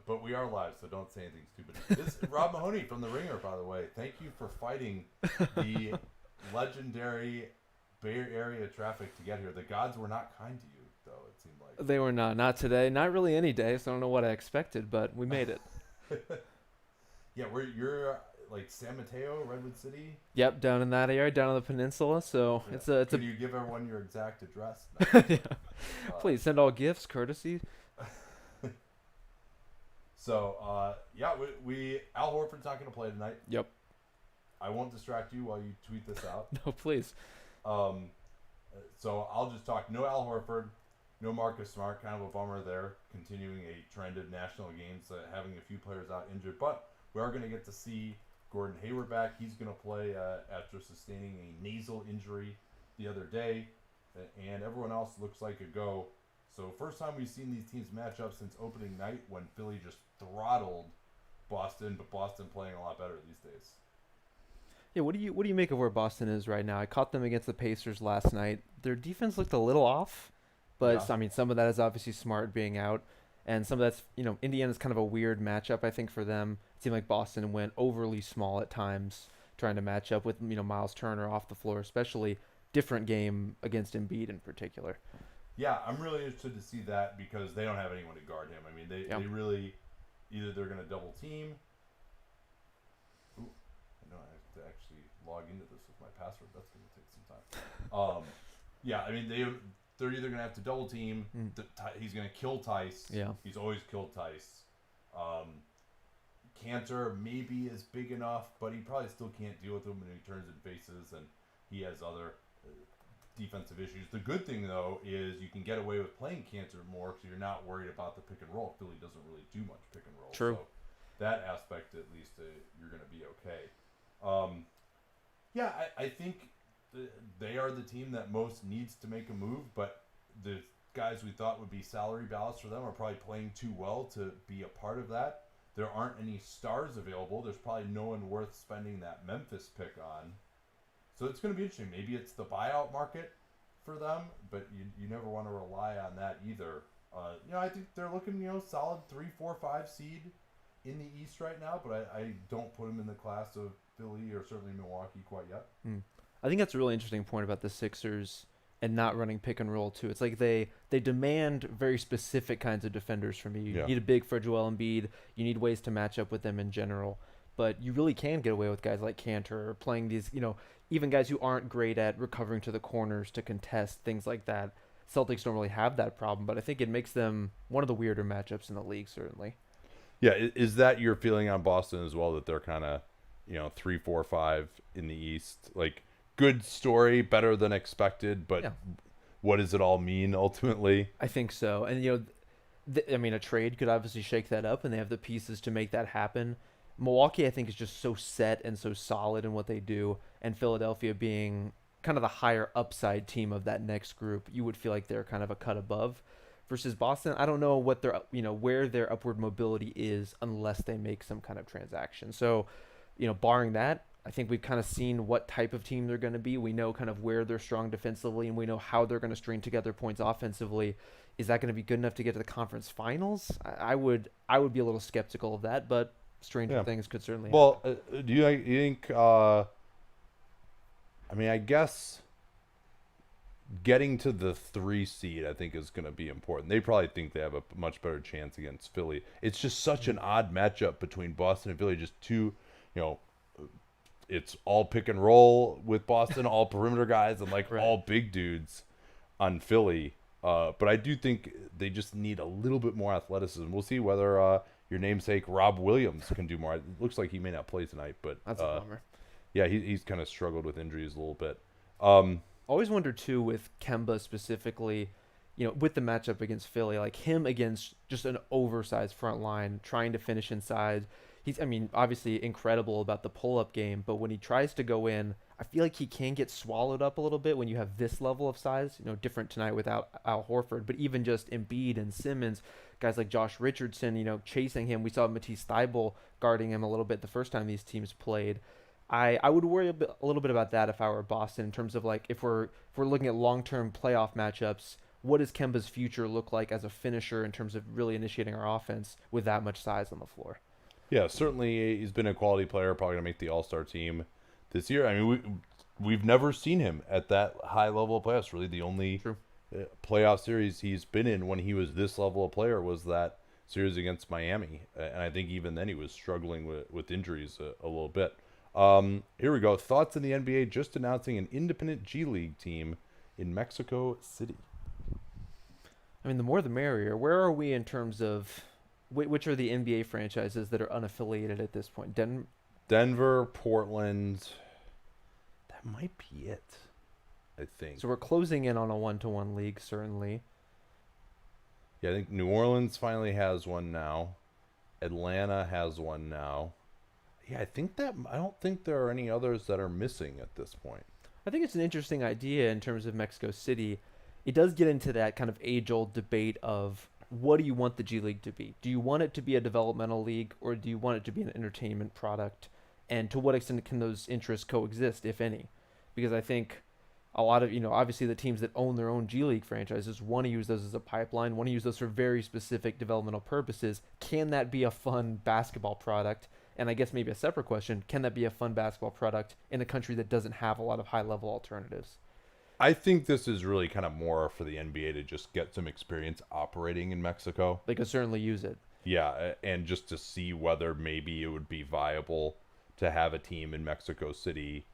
but we are live, so don't say anything stupid. This is Rob Mahoney from The Ringer, by the way. Thank you for fighting the legendary Bay Area traffic to get here. The gods were not kind to you, though, it seemed like. They were not. Not today. Not really any day, so I don't know what I expected, but we made it. Yeah, you're like San Mateo, Redwood City? Yep, down in that area, down on the peninsula. So Yeah. it's Can you give everyone your exact address? No. yeah. Please send all gifts, courtesy. So, yeah, we Al Horford's not going to play tonight. Yep. I won't distract you while you tweet this out. No, please. So I'll just talk. No Al Horford, no Marcus Smart. Kind of a bummer there. Continuing a trend of national games, having a few players out injured. But we are going to get to see Gordon Hayward back. He's going to play after sustaining a nasal injury the other day. And everyone else looks like a go. So first time we've seen these teams match up since opening night when Philly just throttled Boston, but Boston playing a lot better these days. Yeah, what do you make of where Boston is right now? I caught them against the Pacers last night. Their defense looked a little off, but Yeah. I mean some of that is obviously Smart being out, and some of that's Indiana's kind of a weird matchup I think for them. It seemed like Boston went overly small at times trying to match up with Miles Turner off the floor, especially different game against Embiid in particular. Yeah, I'm really interested to see that because they don't have anyone to guard him. I mean, they really either they're going to double team. Ooh, I know I have to actually log into this with my password. That's going to take some time. Yeah, I mean they're either going to have to double team. He's going to kill Tice. Yeah. He's always killed Tice. Cantor maybe is big enough, but he probably still can't deal with him when he turns and faces, and he has other defensive issues. The good thing, though, is you can get away with playing Cantor more because you're not worried about the pick and roll. Philly doesn't really do much pick and roll. True. So that aspect, at least, you're going to be okay. Yeah, I think they are the team that most needs to make a move, but the guys we thought would be salary ballast for them are probably playing too well to be a part of that. There aren't any stars available. There's probably no one worth spending that Memphis pick on. So it's going to be interesting. Maybe it's the buyout market for them, but you never want to rely on that either. I think they're looking, solid 3, 4, 5 seed in the East right now, but I don't put them in the class of Philly or certainly Milwaukee quite yet. I think that's a really interesting point about the Sixers and not running pick and roll too. It's like they demand very specific kinds of defenders from you. You need a big for Joel Embiid. You need ways to match up with them in general. But you really can get away with guys like Cantor or playing these, even guys who aren't great at recovering to the corners to contest, things like that. Celtics don't really have that problem, but I think it makes them one of the weirder matchups in the league, certainly. Yeah, is that your feeling on Boston as well, that they're kind of, 3, 4, 5 in the East? Like, good story, better than expected, but what does it all mean ultimately? I think so. And, a trade could obviously shake that up, and they have the pieces to make that happen. Milwaukee, I think, is just so set and so solid in what they do, and Philadelphia being kind of the higher upside team of that next group, you would feel like they're kind of a cut above. Versus Boston, I don't know what their where their upward mobility is unless they make some kind of transaction. So, barring that, I think we've kind of seen what type of team they're going to be. We know kind of where they're strong defensively, and we know how they're going to string together points offensively. Is that going to be good enough to get to the conference finals? I would be a little skeptical of that, but stranger things could certainly happen. Do you think I guess getting to the 3 seed I think is going to be important. They probably think they have a much better chance against Philly. It's just such an odd matchup between Boston and Philly. Just two, it's all pick and roll with Boston, all perimeter guys, and all big dudes on Philly. But I do think they just need a little bit more athleticism. We'll see whether your namesake Rob Williams can do more. It looks like he may not play tonight, but that's a bummer. Yeah, he's kind of struggled with injuries a little bit. Always wonder too with Kemba specifically, with the matchup against Philly, like him against just an oversized front line trying to finish inside. He's, obviously incredible about the pull-up game, but when he tries to go in, I feel like he can get swallowed up a little bit when you have this level of size. Different tonight without Al Horford, but even just Embiid and Simmons, guys like Josh Richardson, chasing him. We saw Matisse Thybulle guarding him a little bit the first time these teams played. I would worry a little bit about that if I were Boston in terms of if we're looking at long-term playoff matchups, what does Kemba's future look like as a finisher in terms of really initiating our offense with that much size on the floor? Yeah, certainly he's been a quality player, probably going to make the All-Star team this year. I mean, we've never seen him at that high level of playoffs. Really, the only True. playoff series he's been in when he was this level of player was that series against Miami. And I think even then he was struggling with injuries a little bit. Here we go. Thoughts in the NBA just announcing an independent G League team in Mexico City. I mean, the more the merrier. Where are we in terms of which are the NBA franchises that are unaffiliated at this point? Denver, Portland. That might be it, I think. So we're closing in on a 1-to-1 league, certainly. Yeah, I think New Orleans finally has one now. Atlanta has one now. Yeah, I don't think there are any others that are missing at this point. I think it's an interesting idea in terms of Mexico City. It does get into that kind of age-old debate of what do you want the G League to be? Do you want it to be a developmental league, or do you want it to be an entertainment product? And to what extent can those interests coexist, if any? Because I think a lot of, obviously the teams that own their own G League franchises want to use those as a pipeline, want to use those for very specific developmental purposes. Can that be a fun basketball product? And I guess maybe a separate question, can that be a fun basketball product in a country that doesn't have a lot of high-level alternatives? I think this is really kind of more for the NBA to just get some experience operating in Mexico. They could certainly use it. Yeah, and just to see whether maybe it would be viable to have a team in Mexico City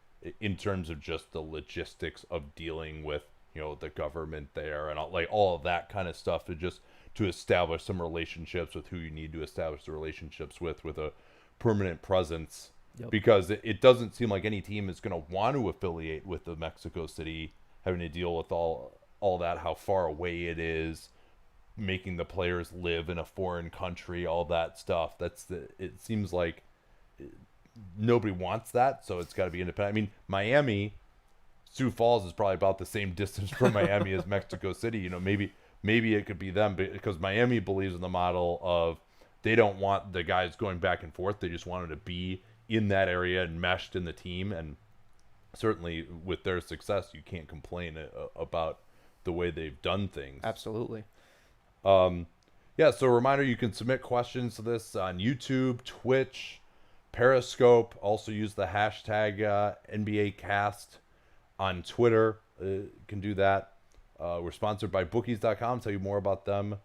in terms of just the logistics of dealing with, the government there and all of that kind of stuff, to establish some relationships with who you need to establish the relationships with a permanent presence. Yep. Because it doesn't seem like any team is going to want to affiliate with the Mexico City, having to deal with all that, how far away it is, making the players live in a foreign country, all that stuff. It seems like nobody wants that, so it's got to be independent. I mean, Miami, Sioux Falls is probably about the same distance from Miami as Mexico City. Maybe it could be them, because Miami believes in the model of they don't want the guys going back and forth. They just want them to be in that area and meshed in the team. And certainly with their success, you can't complain about the way they've done things. Absolutely. Yeah, so a reminder, you can submit questions to this on YouTube, Twitch, Periscope. Also use the hashtag NBAcast on Twitter. Can do that. We're sponsored by bookies.com. Tell you more about them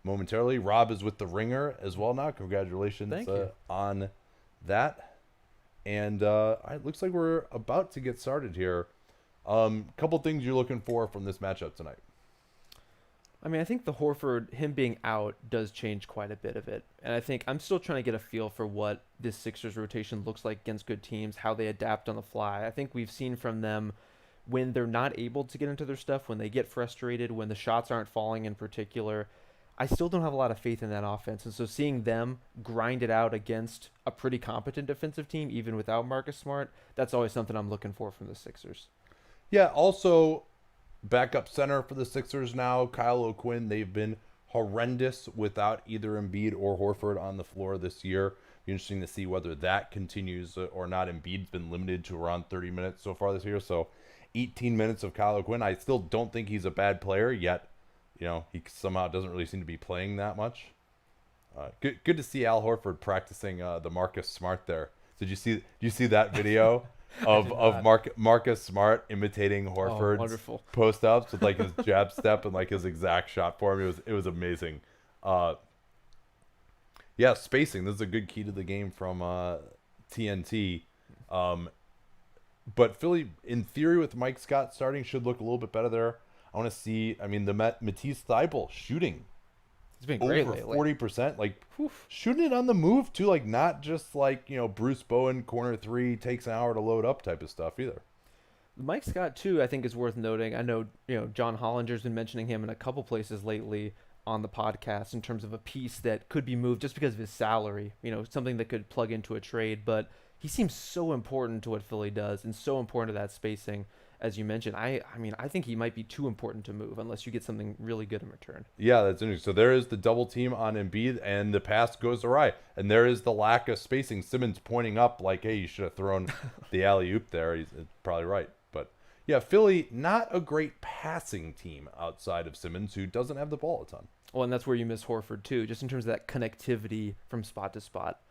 momentarily. Rob is with the Ringer as well now. Congratulations on that. And it looks like we're about to get started here. Couple things you're looking for from this matchup tonight. I mean, I think the Horford, him being out, does change quite a bit of it. And I think I'm still trying to get a feel for what this Sixers rotation looks like against good teams, how they adapt on the fly. I think we've seen from them when they're not able to get into their stuff, when they get frustrated, when the shots aren't falling in particular. I still don't have a lot of faith in that offense. And so seeing them grind it out against a pretty competent defensive team, even without Marcus Smart, that's always something I'm looking for from the Sixers. Yeah, also backup center for the Sixers now, Kyle O'Quinn. They've been horrendous without either Embiid or Horford on the floor this year. Be interesting to see whether that continues or not. Embiid's been limited to around 30 minutes so far this year, so 18 minutes of Kyle O'Quinn. I still don't think he's a bad player yet. He somehow doesn't really seem to be playing that much. Good to see Al Horford practicing the Marcus Smart there. Did you see that video of Marcus Smart imitating Horford's post ups with like his jab step and like his exact shot form? It was amazing. Yeah, spacing. This is a good key to the game from TNT. But Philly, in theory, with Mike Scott starting, should look a little bit better there. I want to see, the Matisse Thybulle shooting. It's been great over lately. 40%. Shooting it on the move, too. Not just Bruce Bowen, corner three, takes an hour to load up type of stuff either. Mike Scott, too, I think is worth noting. I know, John Hollinger's been mentioning him in a couple places lately on the podcast in terms of a piece that could be moved just because of his salary, something that could plug into a trade. But he seems so important to what Philly does and so important to that spacing. As you mentioned, I think he might be too important to move unless you get something really good in return. Yeah, that's interesting. So there is the double team on Embiid, and the pass goes awry. And there is the lack of spacing. Simmons pointing up like, hey, you should have thrown the alley-oop there. He's probably right. But, Yeah, Philly, not a great passing team outside of Simmons, who doesn't have the ball a ton. Well, and that's where you miss Horford too, just in terms of that connectivity from spot to spot.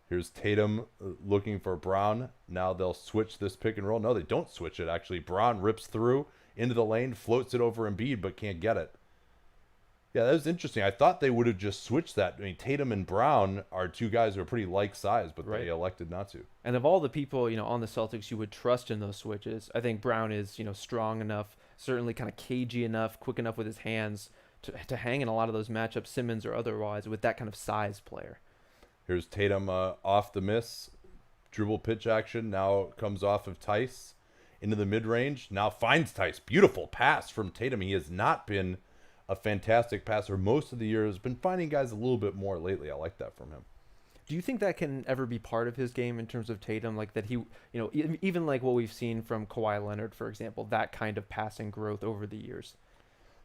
Here's Tatum looking for Brown. Now they'll switch this pick and roll. No, they don't switch it, actually. Brown rips through into the lane, floats it over Embiid, but can't get it. Yeah, that was interesting. I thought they would have just switched that. I mean, Tatum and Brown are two guys who are pretty like size, but Right. they elected not to. And of all the people, on the Celtics you would trust in those switches, I think Brown is, strong enough, certainly kind of cagey enough, quick enough with his hands to hang in a lot of those matchups, Simmons or otherwise, with that kind of size player. Here's Tatum off the miss. Dribble pitch action. Now comes off of Tice into the mid-range. Now finds Tice. Beautiful pass from Tatum. He has not been a fantastic passer most of the year. Has been finding guys a little bit more lately. I like that from him. Do you think that can ever be part of his game in terms of Tatum? Like that he, even like what we've seen from Kawhi Leonard, for example, that kind of passing growth over the years?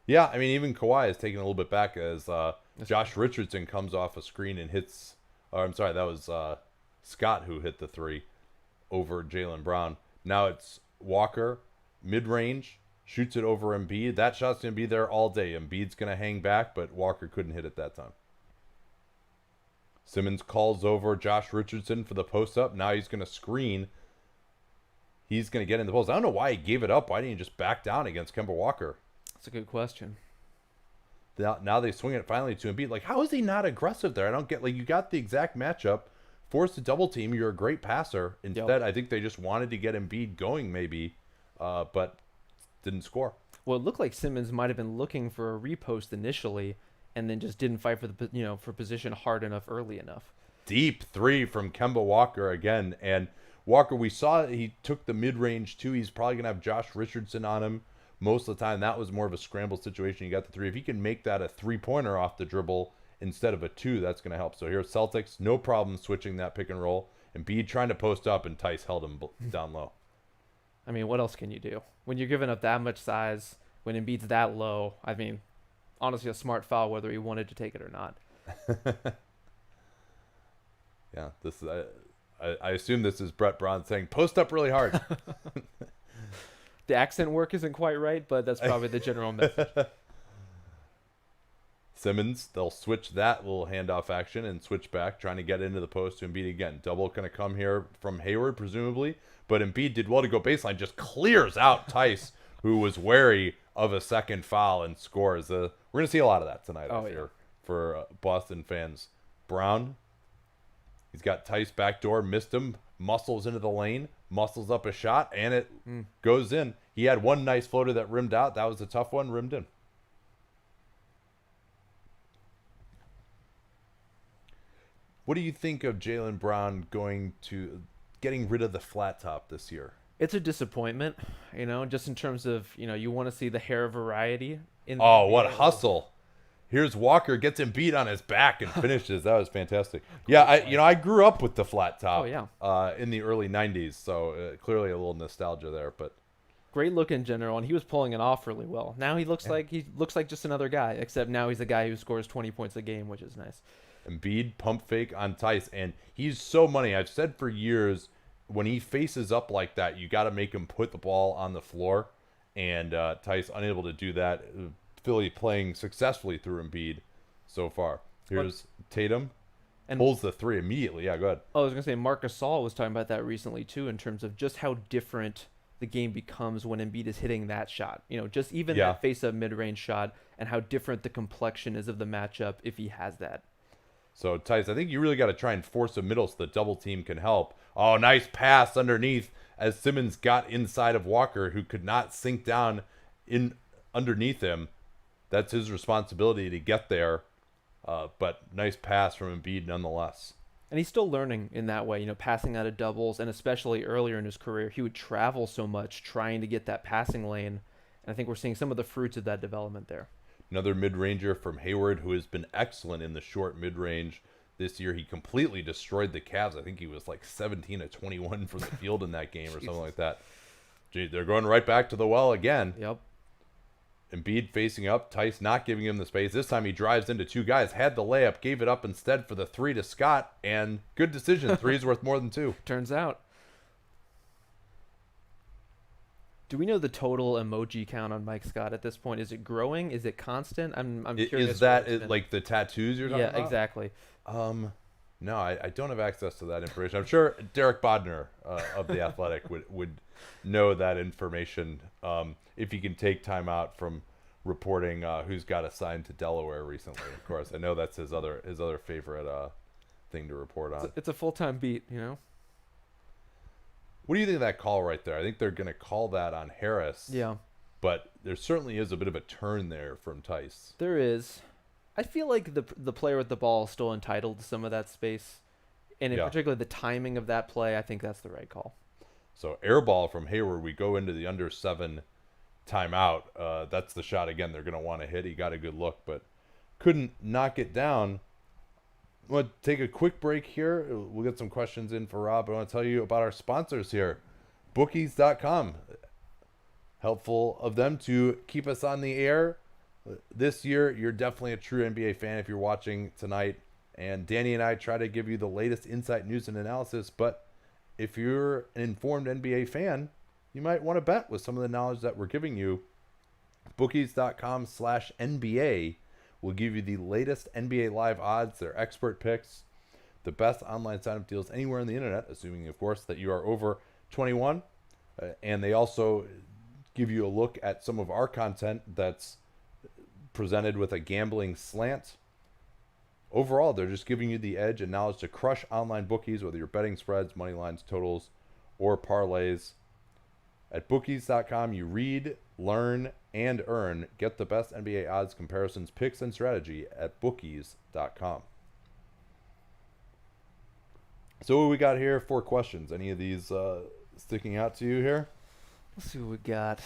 Yeah, I mean, even Kawhi is taking a little bit back as Josh Richardson comes off a screen and hits. I'm sorry, that was Scott who hit the three over Jaylen Brown. Now it's Walker, mid-range, shoots it over Embiid. That shot's going to be there all day. Embiid's going to hang back, but Walker couldn't hit it that time. Simmons calls over Josh Richardson for the post-up. Now he's going to screen. He's going to get in the post. I don't know why he gave it up. Why didn't he just back down against Kemba Walker? That's a good question. Now they swing it finally to Embiid. Like, how is he not aggressive there? I don't get, like, you got the exact matchup. Forced a double team. You're a great passer. Instead, Yep. I think they just wanted to get Embiid going maybe, but didn't score. Well, it looked like Simmons might have been looking for a repost initially, and then just didn't fight for for position hard enough early enough. Deep three from Kemba Walker again. And Walker, we saw he took the mid-range too. He's probably going to have Josh Richardson on him most of the time. That was more of a scramble situation. You got the three. If he can make that a three-pointer off the dribble instead of a two, that's going to help. So here's Celtics, no problem switching that pick and roll. Embiid trying to post up, and Tice held him down low. I mean, what else can you do? When you're giving up that much size, when Embiid's that low, I mean, honestly, a smart foul whether he wanted to take it or not. Yeah, this is, I assume this is Brett Brown saying, post up really hard. The accent work isn't quite right, but that's probably the general message. Simmons, they'll switch that little handoff action and switch back, trying to get into the post to Embiid again. Double going to come here from Hayward, presumably. But Embiid did well to go baseline, just clears out Tice, who was wary of a second foul, and scores. We're going to see a lot of that tonight, I fear, for Boston fans. Brown, he's got Tice backdoor, missed him, muscles into the lane, muscles up a shot, and it goes in. He had one nice floater that rimmed out. That was a tough one, rimmed in. What do you think of Jaylen Brown getting rid of the flat top this year? It's a disappointment, just in terms of, you want to see the hair variety. What a hustle. Here's Walker, gets him beat on his back and finishes. That was fantastic. Yeah, I grew up with the flat top in the early 90s, so clearly a little nostalgia there. But great look in general, and he was pulling it off really well. Now he looks like just another guy, except now he's a guy who scores 20 points a game, which is nice. Embiid pump fake on Tice, and he's so money. I've said for years, when he faces up like that, you got to make him put the ball on the floor, and Tice unable to do that. Philly playing successfully through Embiid so far. Here's Tatum, and pulls the three immediately. Yeah, go ahead. I was going to say, Marc Gasol was talking about that recently too, in terms of just how different the game becomes when Embiid is hitting that shot. Just even that face-up mid-range shot, and how different the complexion is of the matchup if he has that. So, Tice, I think you really got to try and force a middle so the double team can help. Oh, nice pass underneath as Simmons got inside of Walker, who could not sink down in underneath him. That's his responsibility to get there. But nice pass from Embiid nonetheless. And he's still learning in that way, passing out of doubles, and especially earlier in his career, he would travel so much trying to get that passing lane. And I think we're seeing some of the fruits of that development there. Another mid-ranger from Hayward, who has been excellent in the short mid-range this year. He completely destroyed the Cavs. I think he was like 17 of 21 from the field in that game or something like that. Gee, they're going right back to the well again. Yep. Embiid facing up, Tice not giving him the space. This time he drives into two guys, had the layup, gave it up instead for the three to Scott, and good decision. Three is worth more than two. Turns out. Do we know the total emoji count on Mike Scott at this point? Is it growing? Is it constant? I'm curious. Is that like the tattoos you're talking Yeah, about? exactly. No, I don't have access to that information. I'm sure Derek Bodner of The Athletic would know that information if he can take time out from reporting who's got assigned to Delaware recently. Of course, I know that's his other favorite thing to report on. It's a full-time beat, What do you think of that call right there? I think they're going to call that on Harris. Yeah. But there certainly is a bit of a turn there from Tice. There is. I feel like the player with the ball is still entitled to some of that space. And in particular, the timing of that play, I think that's the right call. So air ball from Hayward. We go into the under 7 timeout. That's the shot again they're going to want to hit. He got a good look, but couldn't knock it down. I want to take a quick break here. We'll get some questions in for Rob. I want to tell you about our sponsors here. Bookies.com. Helpful of them to keep us on the air. This year, you're definitely a true NBA fan if you're watching tonight. And Danny and I try to give you the latest insight, news, and analysis. But if you're an informed NBA fan, you might want to bet with some of the knowledge that we're giving you. Bookies.com/NBA will give you the latest NBA live odds, their expert picks, the best online sign-up deals anywhere on the internet, assuming, of course, that you are over 21. And they also give you a look at some of our content that's presented with a gambling slant. Overall, they're just giving you the edge and knowledge to crush online bookies, whether you're betting spreads, money lines, totals, or parlays. At bookies.com, you read, learn, and earn. Get the best NBA odds, comparisons, picks, and strategy at bookies.com. So what we got here? 4 questions. Any of these sticking out to you here? Let's see what we got.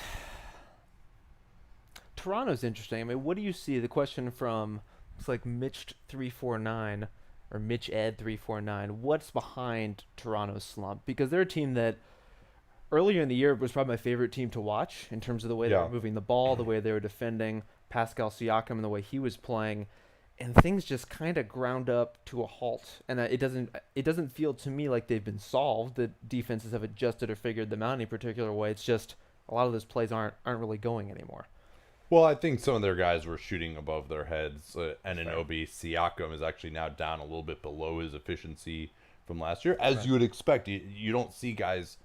Toronto's interesting. I mean, what do you see? The question from, it's like Mitch349 or Mitch Ed 349. What's behind Toronto's slump? Because they're a team that earlier in the year was probably my favorite team to watch in terms of the way they were moving the ball, the way they were defending Pascal Siakam, and the way he was playing. And things just kind of ground up to a halt. And it doesn't feel to me like they've been solved. The defenses have adjusted or figured them out in any particular way. It's just a lot of those plays aren't really going anymore. Well, I think some of their guys were shooting above their heads. Anunoby, Siakam is actually now down a little bit below his efficiency from last year. As you would expect, you don't see guys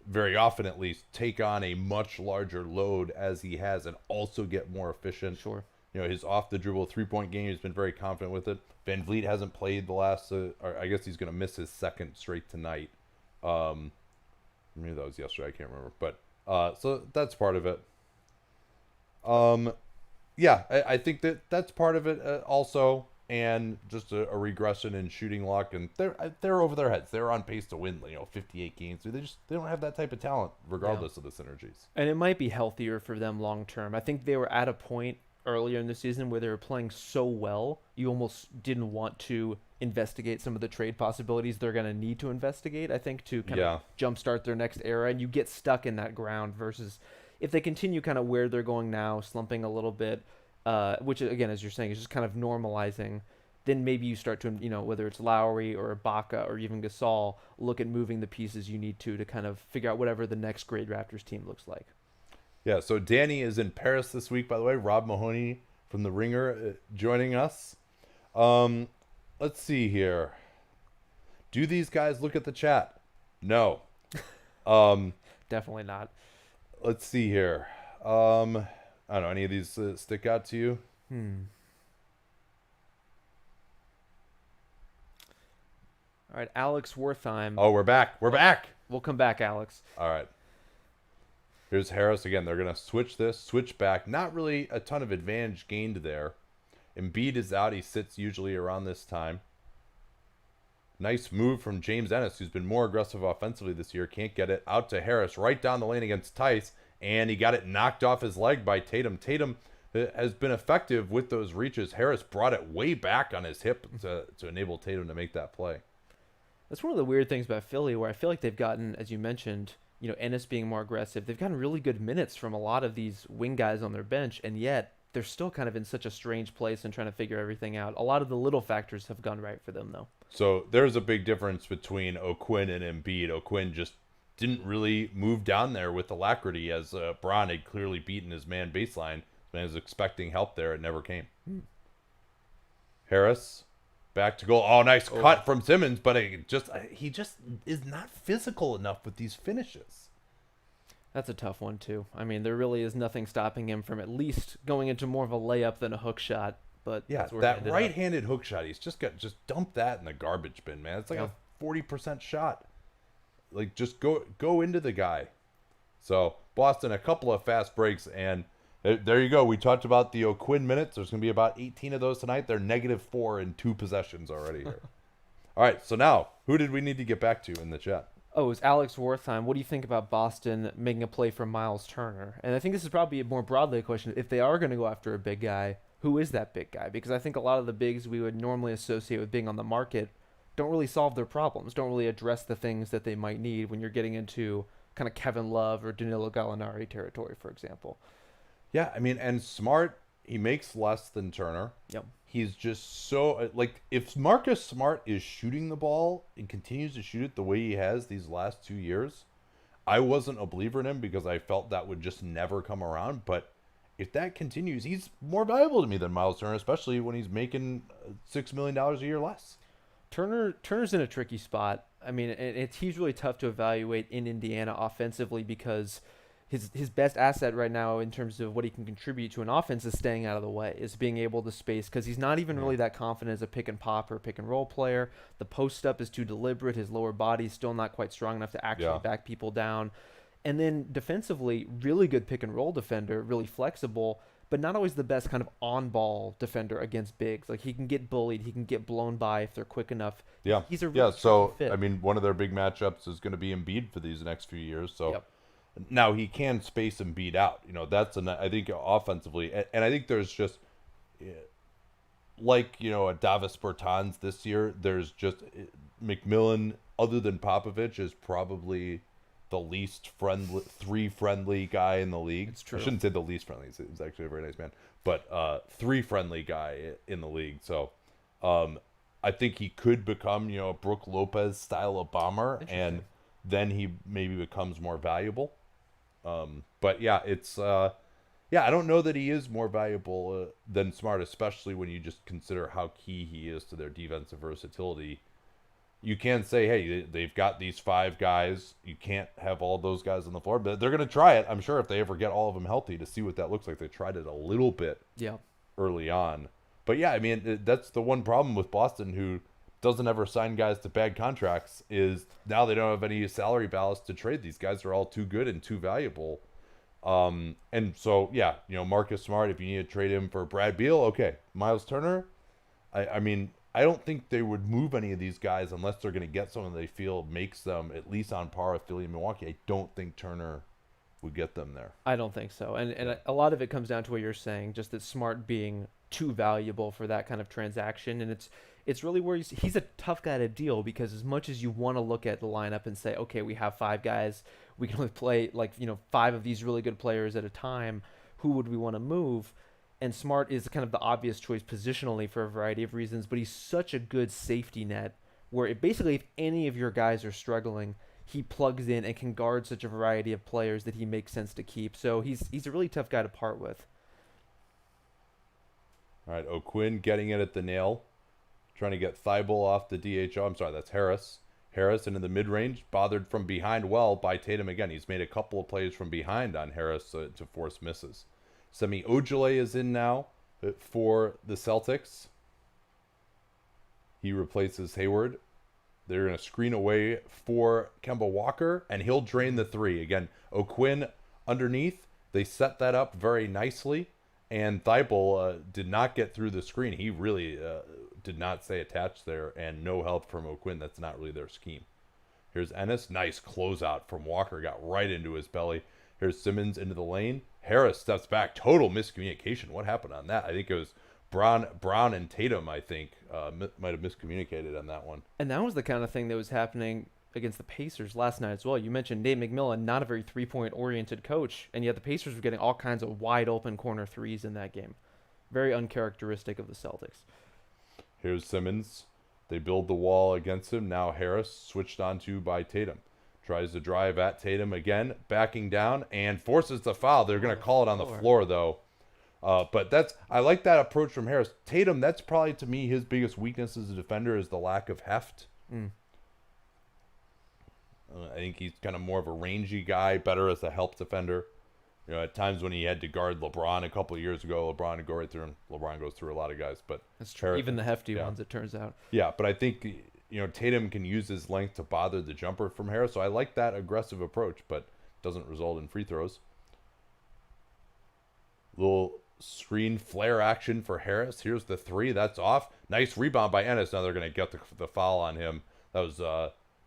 very often, at least, take on a much larger load as he has and also get more efficient. Sure. You know, his off-the-dribble three-point game, he's been very confident with it. Van Vliet hasn't played the last, or I guess he's going to miss his second straight tonight. Maybe that was yesterday, I can't remember. But so that's part of it. I think that's part of it also, and just a regression in shooting luck, and they're over their heads. They're on pace to win 58 games. They don't have that type of talent regardless of the synergies. And it might be healthier for them long term. I think they were at a point earlier in the season where they were playing so well, you almost didn't want to investigate some of the trade possibilities they're going to need to investigate, I think, to kind of jumpstart their next era, and you get stuck in that ground versus if they continue kind of where they're going now, slumping a little bit, which, again, as you're saying, is just kind of normalizing, then maybe you start to, whether it's Lowry or Ibaka or even Gasol, look at moving the pieces you need to kind of figure out whatever the next great Raptors team looks like. Yeah, so Danny is in Paris this week, by the way. Rob Mahoney from The Ringer joining us. Let's see here. Do these guys look at the chat? No. Definitely not. Let's see here. I don't know. Any of these stick out to you? All right, Alex Wertheim. Oh, we're back. We're back. We'll come back, Alex. All right. Here's Harris again. They're going to switch back. Not really a ton of advantage gained there. Embiid is out. He sits usually around this time. Nice move from James Ennis, who's been more aggressive offensively this year. Can't get it out to Harris right down the lane against Tice, and he got it knocked off his leg by Tatum. Tatum has been effective with those reaches. Harris brought it way back on his hip to enable Tatum to make that play. That's one of the weird things about Philly, where I feel like they've gotten, as you mentioned, Ennis being more aggressive. They've gotten really good minutes from a lot of these wing guys on their bench, and yet they're still kind of in such a strange place and trying to figure everything out. A lot of the little factors have gone right for them, though. So there's a big difference between O'Quinn and Embiid. O'Quinn just didn't really move down there with alacrity as Braun had clearly beaten his man baseline. Man was expecting help there. It never came. Harris back to goal. Oh, nice cut from Simmons, but he just is not physical enough with these finishes. That's a tough one too. I mean, there really is nothing stopping him from at least going into more of a layup than a hook shot. But yeah, that right-handed hook shot, he's just dump that in the garbage bin, man. It's like a 40% shot. Like, just go into the guy. So Boston, a couple of fast breaks, and there you go. We talked about the O'Quinn minutes. There's going to be about 18 of those tonight. They're -4 in 2 possessions already here. All right, so now, who did we need to get back to in the chat? Oh, it's Alex Wertheim. What do you think about Boston making a play for Miles Turner? And I think this is probably more broadly a question. If they are going to go after a big guy, who is that big guy? Because I think a lot of the bigs we would normally associate with being on the market don't really solve their problems, don't really address the things that they might need when you're getting into kind of Kevin Love or Danilo Gallinari territory, for example. Yeah, I mean, and Smart, he makes less than Turner. Yep. He's just so, like, if Marcus Smart is shooting the ball and continues to shoot it the way he has these last 2 years, I wasn't a believer in him because I felt that would just never come around. But if that continues, he's more valuable to me than Miles Turner, especially when he's making $6 million a year less. Turner's in a tricky spot. I mean, he's really tough to evaluate in Indiana offensively because his best asset right now in terms of what he can contribute to an offense is staying out of the way, is being able to space, because he's not even really that confident as a pick and pop or pick and roll player. The post up is too deliberate. His lower body's still not quite strong enough to actually back people down. And then defensively, really good pick and roll defender, really flexible, but not always the best kind of on-ball defender against bigs. Like, he can get bullied, he can get blown by if they're quick enough. Yeah, he's a really fit. I mean, one of their big matchups is going to be Embiid for these next few years. So now he can space Embiid out. You know, I think offensively, and I think there's just like, you know, a Davis Bertans this year. There's just McMillan, other than Popovich, is probably the least friendly guy in the league. It's true. I shouldn't say the least friendly. He's actually a very nice man, but three friendly guy in the league. So I think he could become, you know, a Brook Lopez style of bomber, and then he maybe becomes more valuable. But yeah, it's I don't know that he is more valuable than Smart, especially when you just consider how key he is to their defensive versatility. You can say, hey, they've got these 5 guys. You can't have all those guys on the floor, but they're going to try it. I'm sure if they ever get all of them healthy to see what that looks like. They tried it a little bit early on. But yeah, I mean, that's the one problem with Boston, who doesn't ever sign guys to bad contracts, is now they don't have any salary ballast to trade. These guys are all too good and too valuable. And so, yeah, you know, Marcus Smart, if you need to trade him for Brad Beal, okay. Miles Turner, I mean, I don't think they would move any of these guys unless they're going to get someone they feel makes them at least on par with Philly and Milwaukee. I don't think Turner would get them there. I don't think so. And a lot of it comes down to what you're saying, just that Smart being too valuable for that kind of transaction. And it's really where he's a tough guy to deal, because as much as you want to look at the lineup and say, okay, we have 5 guys, we can only play 5 of these really good players at a time, who would we want to move? And Smart is kind of the obvious choice positionally for a variety of reasons, but he's such a good safety net where basically if any of your guys are struggling, he plugs in and can guard such a variety of players that he makes sense to keep. So he's a really tough guy to part with. All right, O'Quinn getting it at the nail, trying to get Thibault off the DHO. I'm sorry, that's Harris. Harris into the mid-range, bothered from behind well by Tatum again. He's made a couple of plays from behind on Harris to force misses. Semi Ojeleye is in now for the Celtics. He replaces Hayward. They're going to screen away for Kemba Walker, and he'll drain the 3. Again, O'Quinn underneath. They set that up very nicely, and Thibault did not get through the screen. He really did not stay attached there, and no help from O'Quinn. That's not really their scheme. Here's Ennis. Nice closeout from Walker. Got right into his belly. Here's Simmons into the lane. Harris steps back. Total miscommunication. What happened on that? I think it was Brown and Tatum, I think, might have miscommunicated on that one. And that was the kind of thing that was happening against the Pacers last night as well. You mentioned Nate McMillan, not a very three-point oriented coach, and yet the Pacers were getting all kinds of wide open corner threes in that game. Very uncharacteristic of the Celtics. Here's Simmons. They build the wall against him. Now Harris switched onto by Tatum. Tries to drive at Tatum again, backing down, and forces the foul. They're going to call it on the floor, though. But I like that approach from Harris. Tatum, that's probably, to me, his biggest weakness as a defender is the lack of heft. I think he's kind of more of a rangy guy, better as a help defender. At times when he had to guard LeBron a couple of years ago, LeBron would go right through him. LeBron goes through a lot of guys. But that's true. Even the hefty ones, it turns out. Yeah, but I think Tatum can use his length to bother the jumper from Harris. So I like that aggressive approach, but doesn't result in free throws. Little screen flare action for Harris. Here's the three. That's off. Nice rebound by Ennis. Now they're going to get the foul on him. That was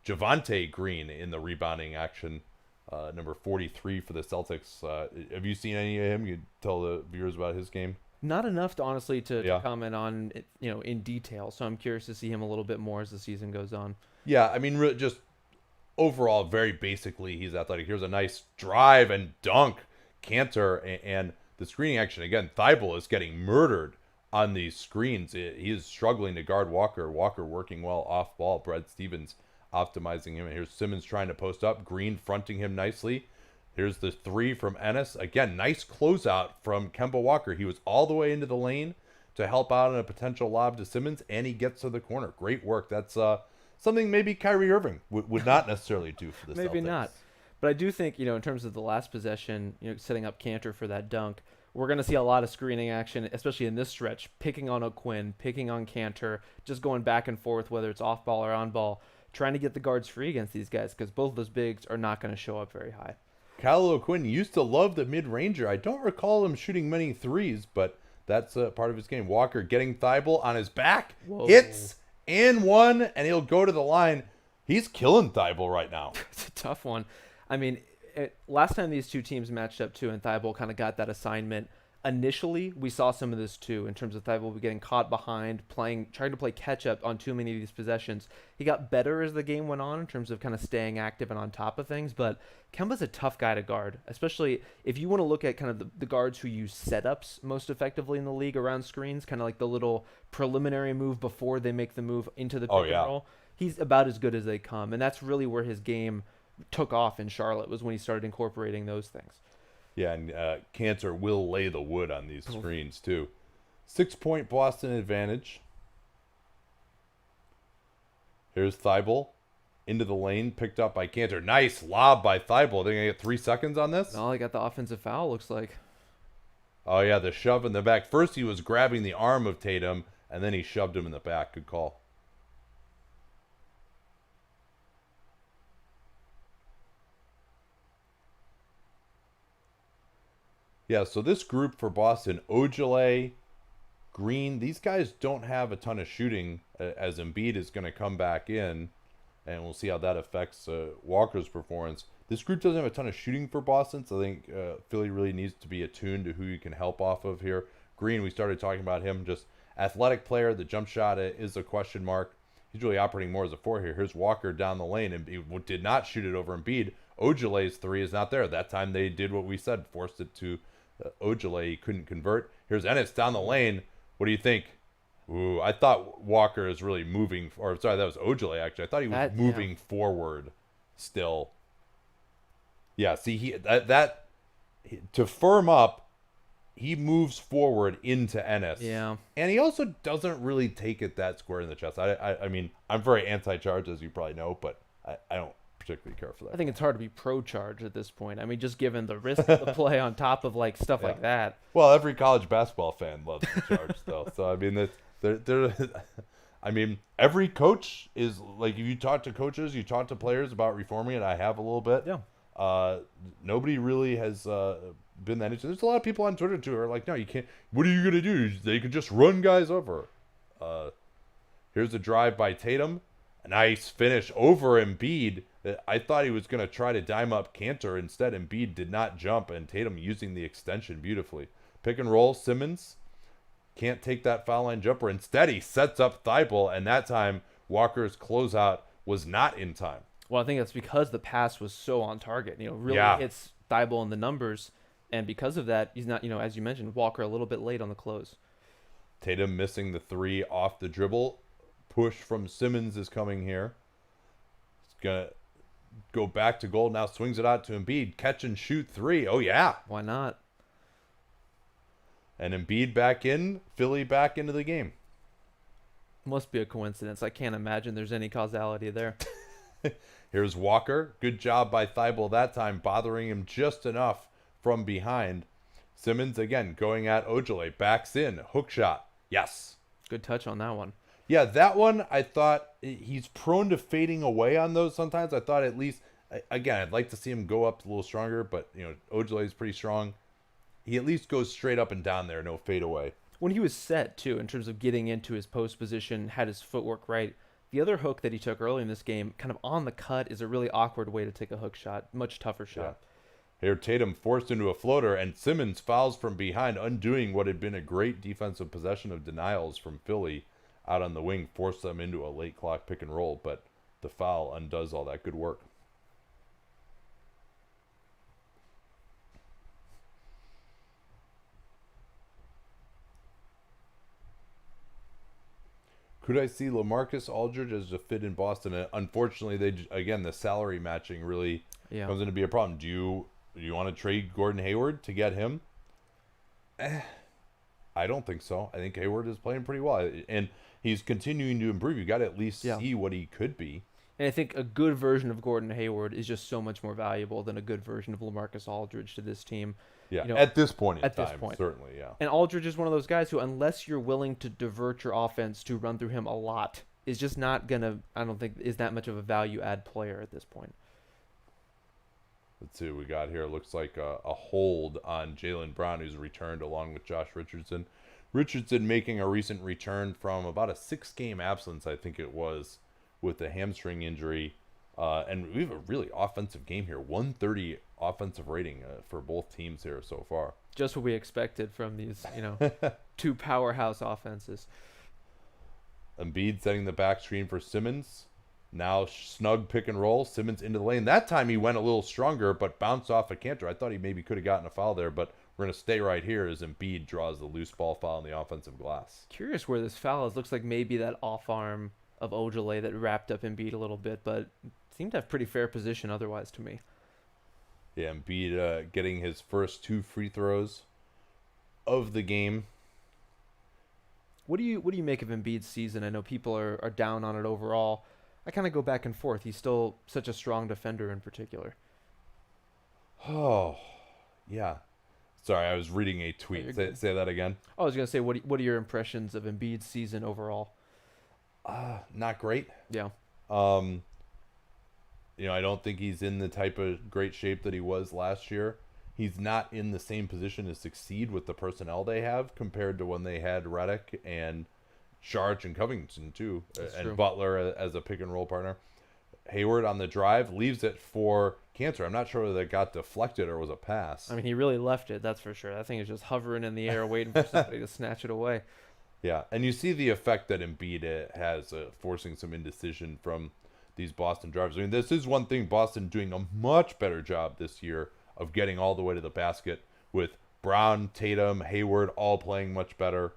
Javonte Green in the rebounding action. Number 43 for the Celtics. Have you seen any of him? You tell the viewers about his game? Not enough to comment on it, in detail. So I'm curious to see him a little bit more as the season goes on. Yeah, I mean, just overall, very basically, he's athletic. Here's a nice drive and dunk, Cantor, and the screening action again. Thibault is getting murdered on these screens. He is struggling to guard Walker. Walker working well off ball. Brad Stevens optimizing him. And here's Simmons trying to post up. Green fronting him nicely. Here's the three from Ennis. Again, nice closeout from Kemba Walker. He was all the way into the lane to help out on a potential lob to Simmons, and he gets to the corner. Great work. That's something maybe Kyrie Irving would not necessarily do for the Celtics. Maybe not. But I do think, in terms of the last possession, setting up Cantor for that dunk, we're going to see a lot of screening action, especially in this stretch, picking on O'Quinn, picking on Cantor, just going back and forth, whether it's off ball or on ball, trying to get the guards free against these guys because both of those bigs are not going to show up very high. Kyle O'Quinn used to love the mid-ranger. I don't recall him shooting many threes, but that's part of his game. Walker getting Thibault on his back, hits, and one, and he'll go to the line. He's killing Thibault right now. It's a tough one. I mean, last time these two teams matched up too, and Thibault kind of got that assignment. Initially, we saw some of this too in terms of Thibault getting caught behind, trying to play catch up on too many of these possessions. He got better as the game went on in terms of kind of staying active and on top of things, but Kemba's a tough guy to guard, especially if you want to look at kind of the guards who use setups most effectively in the league around screens, kind of like the little preliminary move before they make the move into the pick and roll. He's about as good as they come, and that's really where his game took off in Charlotte, was when he started incorporating those things. Yeah, and Cantor will lay the wood on these screens, too. 6-point Boston advantage. Here's Thibault into the lane, picked up by Cantor. Nice lob by Thibault. They're going to get 3 seconds on this? No, they got the offensive foul, looks like. Oh, yeah, the shove in the back. First, he was grabbing the arm of Tatum, and then he shoved him in the back. Good call. Yeah, so this group for Boston, Ojale, Green, these guys don't have a ton of shooting as Embiid is going to come back in, and we'll see how that affects Walker's performance. This group doesn't have a ton of shooting for Boston, so I think Philly really needs to be attuned to who you can help off of here. Green, we started talking about him, just athletic player. The jump shot is a question mark. He's really operating more as a 4 here. Here's Walker down the lane, and he did not shoot it over Embiid. Ojale's 3 is not there. That time they did what we said, forced it to Ojale. Couldn't convert. Here's Ennis down the lane. What do you think? Ooh, I thought Walker is really moving, or sorry, that was Ojale actually. I thought he was moving forward still. Yeah, see, to firm up, he moves forward into Ennis. Yeah. And he also doesn't really take it that square in the chest. I mean, I'm very anti-charge, as you probably know, but I don't particularly care for that. I think it's hard to be pro-charge at this point. I mean, just given the risk of the play on top of like stuff like that. Well, every college basketball fan loves the charge, though. So I mean, I mean, every coach is like, if you talk to coaches, you talk to players about reforming it. I have a little bit. Yeah. Nobody really has been that interested. There's a lot of people on Twitter too who are like, no, you can't. What are you gonna do? They could just run guys over. Here's a drive by Tatum. A nice finish over Embiid. I thought he was going to try to dime up Cantor. Instead, Embiid did not jump, and Tatum using the extension beautifully. Pick and roll, Simmons can't take that foul line jumper. Instead, he sets up Thibault, and that time Walker's closeout was not in time. Well, I think that's because the pass was so on target. Really hits Thibault in the numbers, and because of that, he's not, as you mentioned, Walker a little bit late on the close. Tatum missing the 3 off the dribble. Push from Simmons is coming here. It's going to go back to goal. Now swings it out to Embiid. Catch and shoot three. Oh, yeah. Why not? And Embiid back in. Philly back into the game. Must be a coincidence. I can't imagine there's any causality there. Here's Walker. Good job by Thibault that time, bothering him just enough from behind. Simmons, again, going at Ojale. Backs in. Hook shot. Yes. Good touch on that one. Yeah, that one, I thought he's prone to fading away on those sometimes. I thought at least, again, I'd like to see him go up a little stronger, but, Ojale is pretty strong. He at least goes straight up and down there, no fade away. When he was set, too, in terms of getting into his post position, had his footwork right. The other hook that he took early in this game, kind of on the cut, is a really awkward way to take a hook shot. Much tougher shot. Yeah. Here, Tatum forced into a floater, and Simmons fouls from behind, undoing what had been a great defensive possession of denials from Philly out on the wing, forced them into a late clock pick and roll, but the foul undoes all that good work. Could I see LaMarcus Aldridge as a fit in Boston? Unfortunately, the salary matching really comes into be a problem. Do you want to trade Gordon Hayward to get him? I don't think so. I think Hayward is playing pretty well, and he's continuing to improve. You got to at least see what he could be. And I think a good version of Gordon Hayward is just so much more valuable than a good version of LaMarcus Aldridge to this team. Yeah, at this point in time, certainly, yeah. And Aldridge is one of those guys who, unless you're willing to divert your offense to run through him a lot, is just not going to, I don't think, is that much of a value-add player at this point. Let's see what we got here. It looks like a hold on Jaylen Brown, who's returned along with Josh Richardson. Richardson making a recent return from about a 6-game absence, I think it was, with a hamstring injury. And we have a really offensive game here. 130 offensive rating for both teams here so far. Just what we expected from these, two powerhouse offenses. Embiid setting the back screen for Simmons. Now snug pick and roll. Simmons into the lane. That time he went a little stronger, but bounced off a Cantor. I thought he maybe could have gotten a foul there, but we're going to stay right here as Embiid draws the loose ball foul on the offensive glass. Curious where this foul is. Looks like maybe that off arm of Ojale that wrapped up Embiid a little bit, but seemed to have pretty fair position otherwise to me. Yeah, Embiid getting his first 2 free throws of the game. What do you make of Embiid's season? I know people are down on it overall. I kind of go back and forth. He's still such a strong defender in particular. Oh, yeah. Sorry, I was reading a tweet. Say that again. I was going to say, what are your impressions of Embiid's season overall? Not great. Yeah. I don't think he's in the type of great shape that he was last year. He's not in the same position to succeed with the personnel they have compared to when they had Redick and Sharch and Covington too, and true. Butler as a pick and roll partner. Hayward on the drive leaves it for Cantor. I'm not sure whether that got deflected or was a pass. I mean, he really left it, that's for sure. That thing is just hovering in the air waiting for somebody to snatch it away. Yeah, and you see the effect that Embiid has, forcing some indecision from these Boston drivers. I mean, this is one thing Boston doing a much better job this year of getting all the way to the basket, with Brown, Tatum, Hayward all playing much better.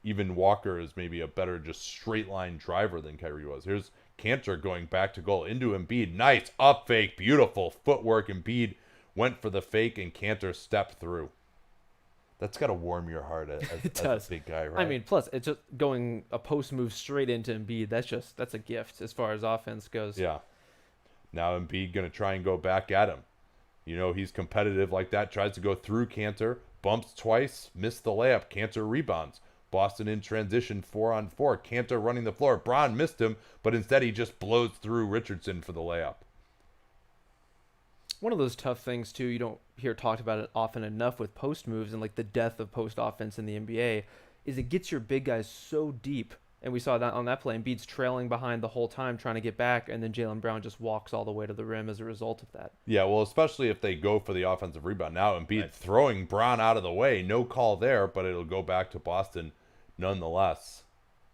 Even Walker is maybe a better just straight line driver than Kyrie was. Here's Cantor going back to goal into Embiid. Nice up fake, beautiful footwork. Embiid went for the fake and Cantor stepped through. That's got to warm your heart as a big guy, right? I mean, plus it's just going a post move straight into Embiid. That's a gift as far as offense goes. Yeah. Now Embiid going to try and go back at him. He's competitive like that. Tries to go through Cantor, bumps twice, missed the layup. Cantor rebounds. Boston in transition 4-on-4. Cantor running the floor. Braun missed him, but instead he just blows through Richardson for the layup. One of those tough things too, you don't hear talked about it often enough with post moves and like the death of post offense in the NBA, is it gets your big guys so deep. And we saw that on that play. Embiid's trailing behind the whole time trying to get back, and then Jaylen Brown just walks all the way to the rim as a result of that. Yeah, well, especially if they go for the offensive rebound. Now Embiid throwing Brown out of the way. No call there, but it'll go back to Boston nonetheless.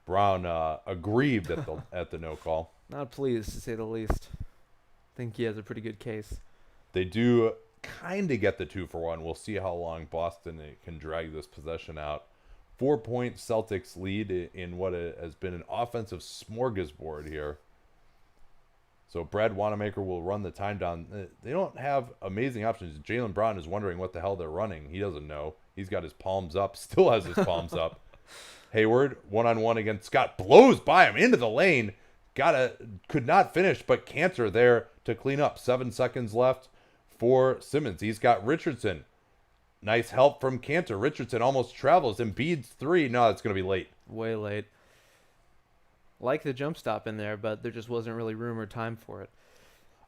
Brown aggrieved at the no call. Not pleased, to say the least. I think he has a pretty good case. They do kind of get the 2-for-1. We'll see how long Boston can drag this possession out. 4-point Celtics lead in what has been an offensive smorgasbord here. So Brad Wanamaker will run the time down. They don't have amazing options. Jaylen Brown is wondering what the hell they're running. He doesn't know. He's got his palms up. Still has his palms up. Hayward, one-on-one against Scott. Blows by him into the lane. Could not finish, but Cantor there to clean up. 7 seconds left for Simmons. He's got Richardson. Nice help from Cantor. Richardson almost travels. Embiid's 3. No, it's going to be late. Way late. Like the jump stop in there, but there just wasn't really room or time for it.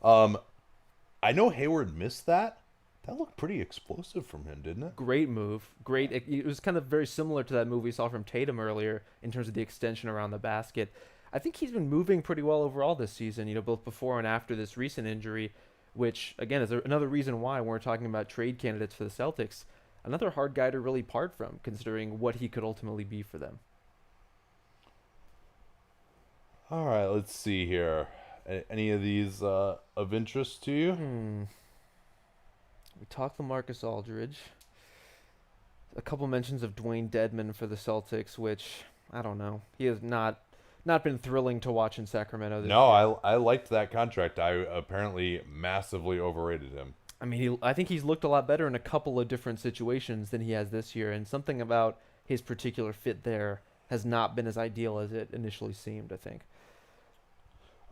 I know Hayward missed that. That looked pretty explosive from him, didn't it? Great move. Great. It was kind of very similar to that move we saw from Tatum earlier in terms of the extension around the basket. I think he's been moving pretty well overall this season, both before and after this recent injury, which, again, is another reason why when we're talking about trade candidates for the Celtics, another hard guy to really part from, considering what he could ultimately be for them. All right, let's see here. Any of these of interest to you? We talked LaMarcus Aldridge. A couple mentions of Dwayne Dedmon for the Celtics, which, I don't know. He has not been thrilling to watch in Sacramento this year. I liked that contract. I apparently massively overrated him. I mean, I think he's looked a lot better in a couple of different situations than he has this year, and something about his particular fit there has not been as ideal as it initially seemed, I think.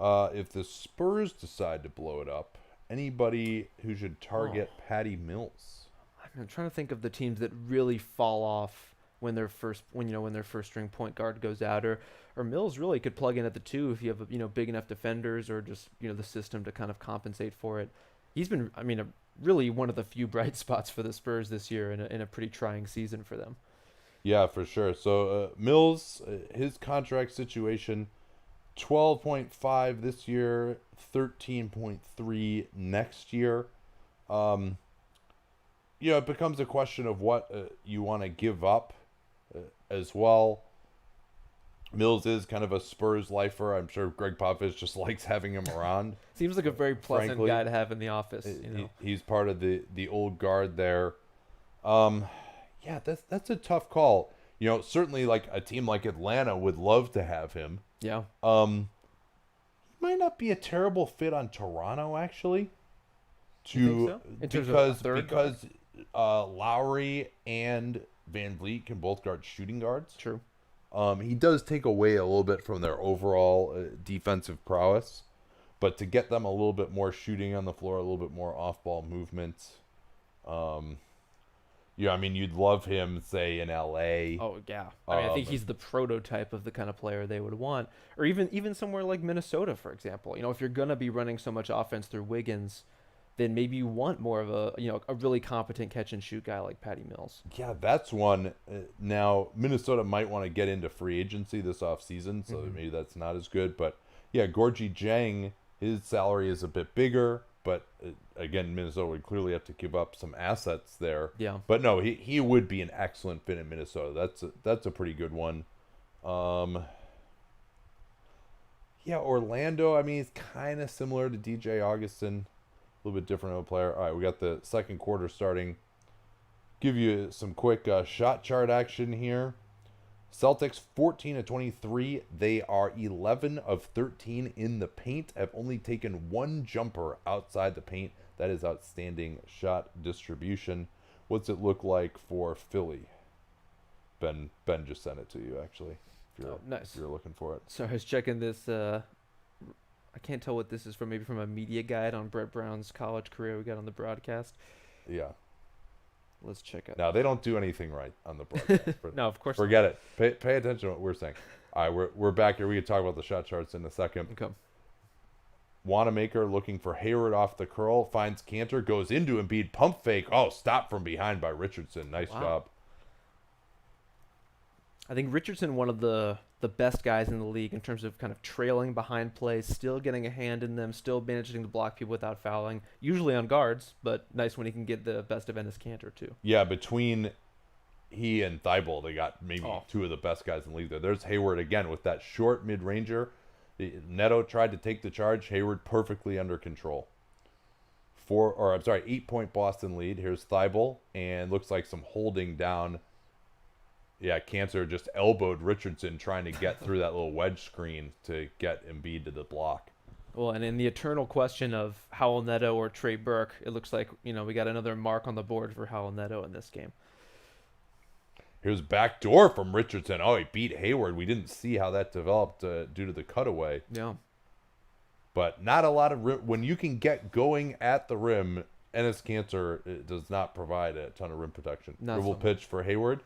If the Spurs decide to blow it up, anybody who should target Patty Mills? I'm trying to think of the teams that really fall off when their first string point guard goes out, or Mills really could plug in at the 2 if you have big enough defenders or just the system to kind of compensate for it. He's been really one of the few bright spots for the Spurs this year in a pretty trying season for them. Yeah, for sure. So Mills, his contract situation, 12.5 this year, 13.3 next year. It becomes a question of what you want to give up as well. Mills is kind of a Spurs lifer. I'm sure Greg Popovich just likes having him around. Seems like a very pleasant guy to have in the office. He's part of the old guard there. Yeah, that's a tough call. Certainly like a team like Atlanta would love to have him. Yeah. He might not be a terrible fit on Toronto, actually. You think so? Because Lowry and Van Vliet can both guard shooting guards. True. He does take away a little bit from their overall defensive prowess, but to get them a little bit more shooting on the floor, a little bit more off-ball movement. You'd love him, say, in LA. Oh yeah, I think he's the prototype of the kind of player they would want, or even somewhere like Minnesota, for example. If you're gonna be running so much offense through Wiggins, then maybe you want more of a really competent catch and shoot guy like Patty Mills. Yeah, that's one. Now Minnesota might want to get into free agency this offseason, so maybe that's not as good. But yeah, Gorgie Jang, his salary is a bit bigger, but again, Minnesota would clearly have to give up some assets there. Yeah. But no, he would be an excellent fit in Minnesota. That's a pretty good one. Yeah, Orlando, he's kind of similar to DJ Augustin. A little bit different of a player. All right, we got the second quarter starting. Give you some quick shot chart action here. Celtics 14 of 23. They are 11 of 13 in the paint. Have only taken one jumper outside the paint. That is outstanding shot distribution. What's it look like for Philly? Ben just sent it to you, actually. Nice. If you're looking for it. So I was checking this. I can't tell what this is from. Maybe from a media guide on Brett Brown's college career we got on the broadcast. Yeah. Let's check out. No, they don't do anything right on the broadcast. No, of course Forget it. Pay attention to what we're saying. All right, we're back here. We can talk about the shot charts in a second. Okay. Wanamaker looking for Hayward off the curl. Finds Cantor. Goes into Embiid. Pump fake. Oh, stopped from behind by Richardson. Nice job. I think Richardson, one of the best guys in the league in terms of kind of trailing behind plays, still getting a hand in them, still managing to block people without fouling, usually on guards, but nice when he can get the best of Enes Kanter too. Yeah, between he and Thibault, they got maybe two of the best guys in the league there. There's Hayward again with that short mid-ranger. Neto tried to take the charge. Hayward perfectly under control. 8-point Boston lead. Here's Thibault, and looks like some holding down. Yeah, Cantor just elbowed Richardson trying to get through that little wedge screen to get Embiid to the block. Well, and in the eternal question of Howell Neto or Trey Burke, it looks like, we got another mark on the board for Howell Neto in this game. Here's backdoor from Richardson. Oh, he beat Hayward. We didn't see how that developed due to the cutaway. Yeah. But not a lot of rim. When you can get going at the rim, Enes Kanter does not provide a ton of rim protection. Dribble pitch for Hayward.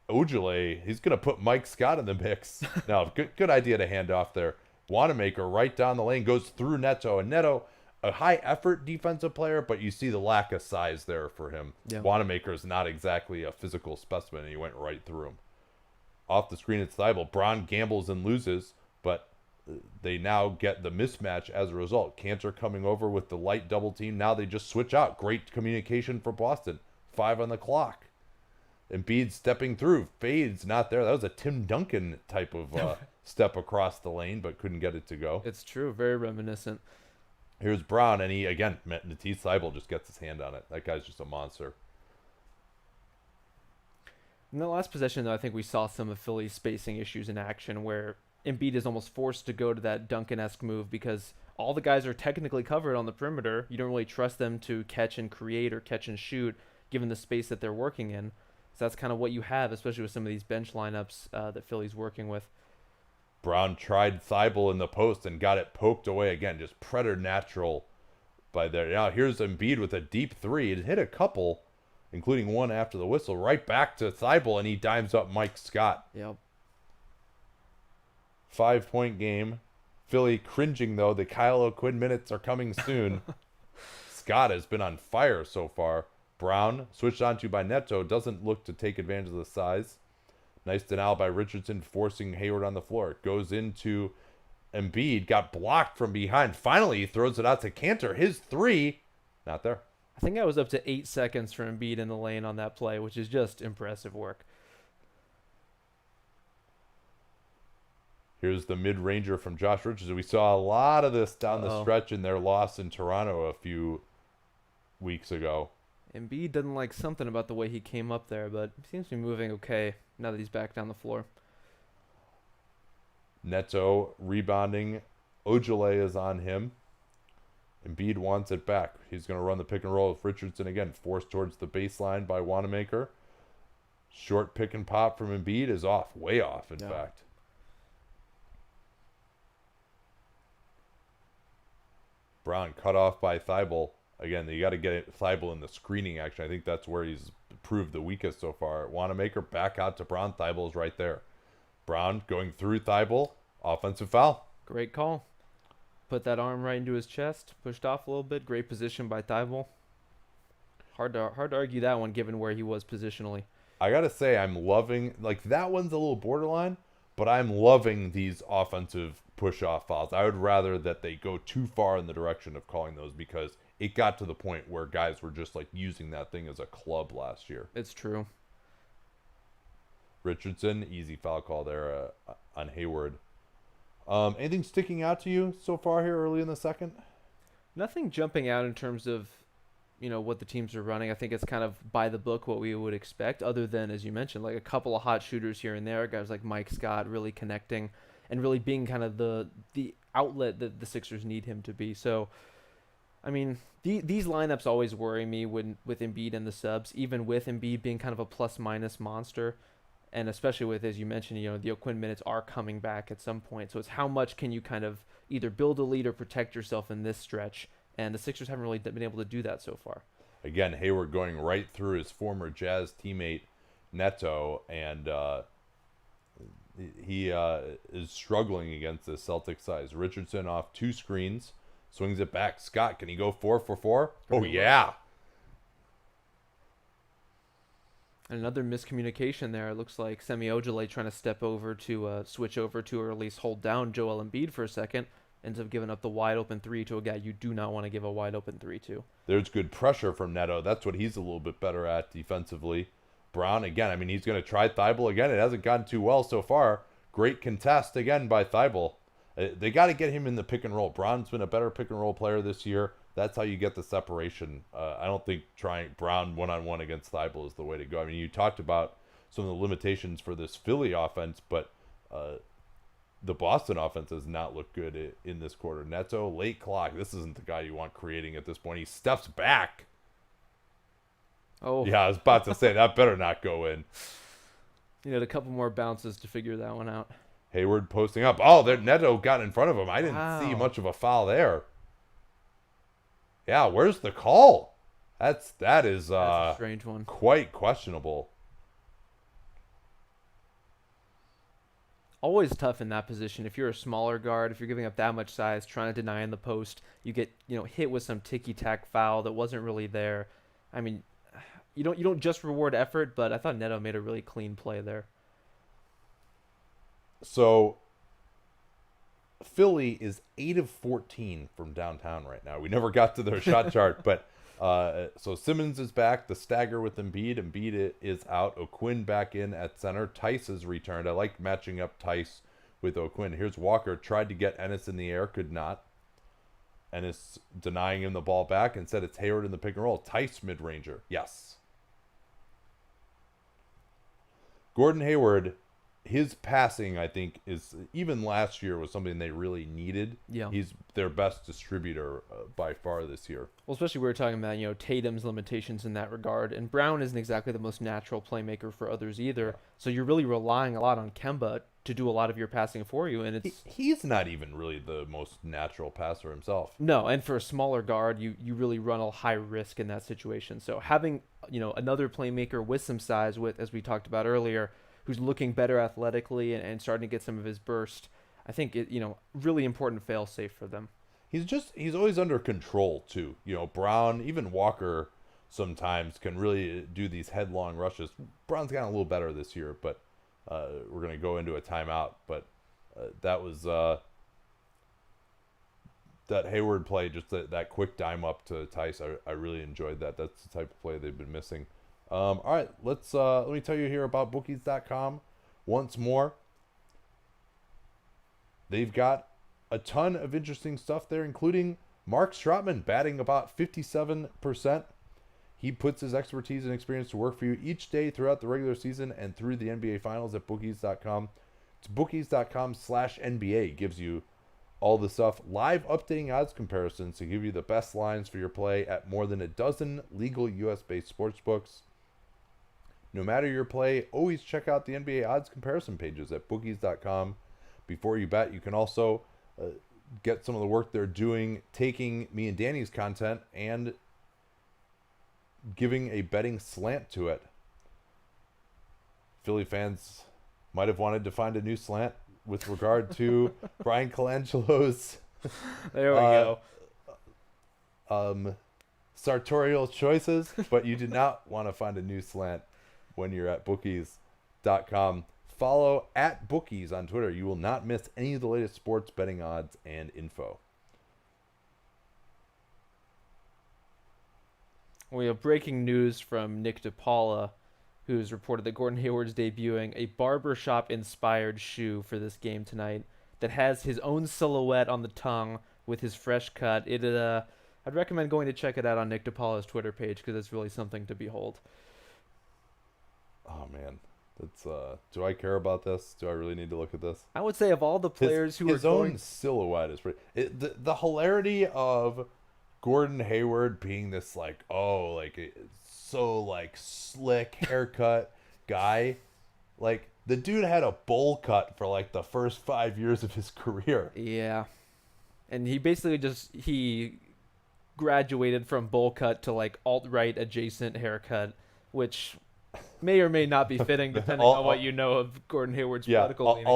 Ojale, he's going to put Mike Scott in the mix. Now, good idea to hand off there. Wanamaker right down the lane, goes through Neto. And Neto, a high-effort defensive player, but you see the lack of size there for him. Yeah. Wanamaker is not exactly a physical specimen, and he went right through him. Off the screen, it's Thibault. Braun gambles and loses, but they now get the mismatch as a result. Kanter coming over with the light double team. Now they just switch out. Great communication for Boston. 5 on the clock. Embiid stepping through. Fade's not there. That was a Tim Duncan type of step across the lane, but couldn't get it to go. It's true. Very reminiscent. Here's Braun, and he, again, Matisse Thybulle just gets his hand on it. That guy's just a monster. In the last possession, though, I think we saw some of Philly's spacing issues in action where Embiid is almost forced to go to that Duncan-esque move because all the guys are technically covered on the perimeter. You don't really trust them to catch and create or catch and shoot given the space that they're working in. So that's kind of what you have, especially with some of these bench lineups that Philly's working with. Braun tried Thybulle in the post and got it poked away again. Just preternatural by there. Now here's Embiid with a deep three. It hit a couple, including one after the whistle, right back to Thybulle, and he dimes up Mike Scott. Yep. 5-point game. Philly cringing, though. The Kyle O'Quinn minutes are coming soon. Scott has been on fire so far. Braun, switched onto by Neto, doesn't look to take advantage of the size. Nice denial by Richardson, forcing Hayward on the floor. It goes into Embiid, got blocked from behind. Finally, he throws it out to Kanter. His three, not there. I think I was up to 8 seconds for Embiid in the lane on that play, which is just impressive work. Here's the mid-ranger from Josh Richardson. We saw a lot of this down the stretch in their loss in Toronto a few weeks ago. Embiid doesn't like something about the way he came up there, but he seems to be moving okay now that he's back down the floor. Neto rebounding. Ojale is on him. Embiid wants it back. He's going to run the pick and roll with Richardson again. Forced towards the baseline by Wanamaker. Short pick and pop from Embiid is off. Way off, in fact. Braun cut off by Thybulle. Again, you got to get Thybulle in the screening action. I think that's where he's proved the weakest so far. Wanamaker back out to Braun. Thybulle's right there. Braun going through Thybulle. Offensive foul. Great call. Put that arm right into his chest. Pushed off a little bit. Great position by Thybulle. Hard to argue that one given where he was positionally. I got to say, I'm loving, like, that one's a little borderline, but I'm loving these offensive push-off fouls. I would rather that they go too far in the direction of calling those because it got to the point where guys were just like using that thing as a club last year. It's true. Richardson, easy foul call there on Hayward. Anything sticking out to you so far here early in the second? Nothing jumping out in terms of, what the teams are running. I think it's kind of by the book what we would expect, other than, as you mentioned, like a couple of hot shooters here and there. Guys like Mike Scott really connecting and really being kind of the outlet that the Sixers need him to be. So, I mean, these lineups always worry me with Embiid and the subs, even with Embiid being kind of a plus-minus monster, and especially with, as you mentioned, the O'Quinn minutes are coming back at some point. So it's how much can you kind of either build a lead or protect yourself in this stretch, and the Sixers haven't really been able to do that so far. Again, Hayward going right through his former Jazz teammate Neto, and he is struggling against the Celtics size. Richardson off 2 screens. Swings it back. Scott, can he go 4 for 4? Oh, yeah. Another miscommunication there. It looks like Semi Ojeleye trying to step over to switch over to, or at least hold down Joel Embiid for a second. Ends up giving up the wide open 3 to a guy you do not want to give a wide open 3 to. There's good pressure from Neto. That's what he's a little bit better at defensively. Braun, again, I mean, he's going to try Thybulle again. It hasn't gone too well so far. Great contest again by Thybulle. They got to get him in the pick and roll. Braun's been a better pick and roll player this year. That's how you get the separation. I don't think trying Braun one-on-one against Thybulle is the way to go. I mean, you talked about some of the limitations for this Philly offense, but the Boston offense does not look good in this quarter. Neto, late clock. This isn't the guy you want creating at this point. He steps back. Oh, Yeah, I was about to say that better not go in. you had a couple more bounces to figure that one out. Hayward posting up. Oh, there Neto got in front of him. I didn't see Wow. much of a foul there. Yeah, where's the call? That is That's a strange one. quite questionable. Always tough in that position. If you're a smaller guard, if you're giving up that much size, trying to deny in the post, you get hit with some ticky tack foul that wasn't really there. I mean, you don't just reward effort, but I thought Neto made a really clean play there. So Philly is 8 of 14 from downtown right now. We never got to their shot chart, but so Simmons is back. The stagger with Embiid. Embiid is out. O'Quinn back in at center. Tice has returned. I like matching up Tice with O'Quinn. Here's Walker. Tried to get Ennis in the air. Could not. Ennis denying him the ball back. Instead, it's Hayward in the pick and roll. Tice mid-ranger. Yes. Gordon Hayward, his passing, I think, is even last year was something they really needed. Yeah. He's their best distributor by far this year. Well, especially we were talking about, Tatum's limitations in that regard, and Brown isn't exactly the most natural playmaker for others either. So you're really relying a lot on Kemba to do a lot of your passing for you, and it's He's not even really the most natural passer himself. no, and for a smaller guard, you really run a high risk in that situation. So having, another playmaker with some size, with as we talked about earlier, who's looking better athletically and starting to get some of his burst, I think really important fail safe for them. He's always under control too. Brown, even Walker sometimes can really do these headlong rushes. Brown's gotten a little better this year, but we're going to go into a timeout. But that was that Hayward play, just that quick dime up to Tice. I really enjoyed that. That's the type of play they've been missing. All right, let me tell you here about bookies.com once more. They've got a ton of interesting stuff there, including Mark Stroutman batting about 57%. He puts his expertise and experience to work for you each day throughout the regular season and through the NBA Finals at bookies.com. It's bookies.com/NBA. Gives you all the stuff. Live updating odds comparisons to give you the best lines for your play at more than a dozen legal U.S.-based sportsbooks. No matter your play, always check out the NBA odds comparison pages at bookies.com before you bet. You can also get some of the work they're doing, taking me and Danny's content and giving a betting slant to it. Philly fans might have wanted to find a new slant with regard to Brian Colangelo's There we go. sartorial choices, but you did not want to find a new slant when you're at bookies.com. Follow at Bookies on Twitter. You will not miss any of the latest sports betting odds and info. We have breaking news from Nick DePaula, who's reported that Gordon Hayward's debuting a barbershop-inspired shoe for this game tonight that has his own silhouette on the tongue with his fresh cut. I'd recommend going to check it out on Nick DePaula's Twitter page because it's really something to behold. Oh, man. That's do I care about this? Do I really need to look at this? I would say of all the players his own silhouette is pretty. The hilarity of Gordon Hayward being this so slick haircut guy, like the dude had a bowl cut for like the first 5 years of his career. Yeah, and he basically he graduated from bowl cut to like alt-right adjacent haircut, which may or may not be fitting depending on what you know of Gordon Hayward's political leanings.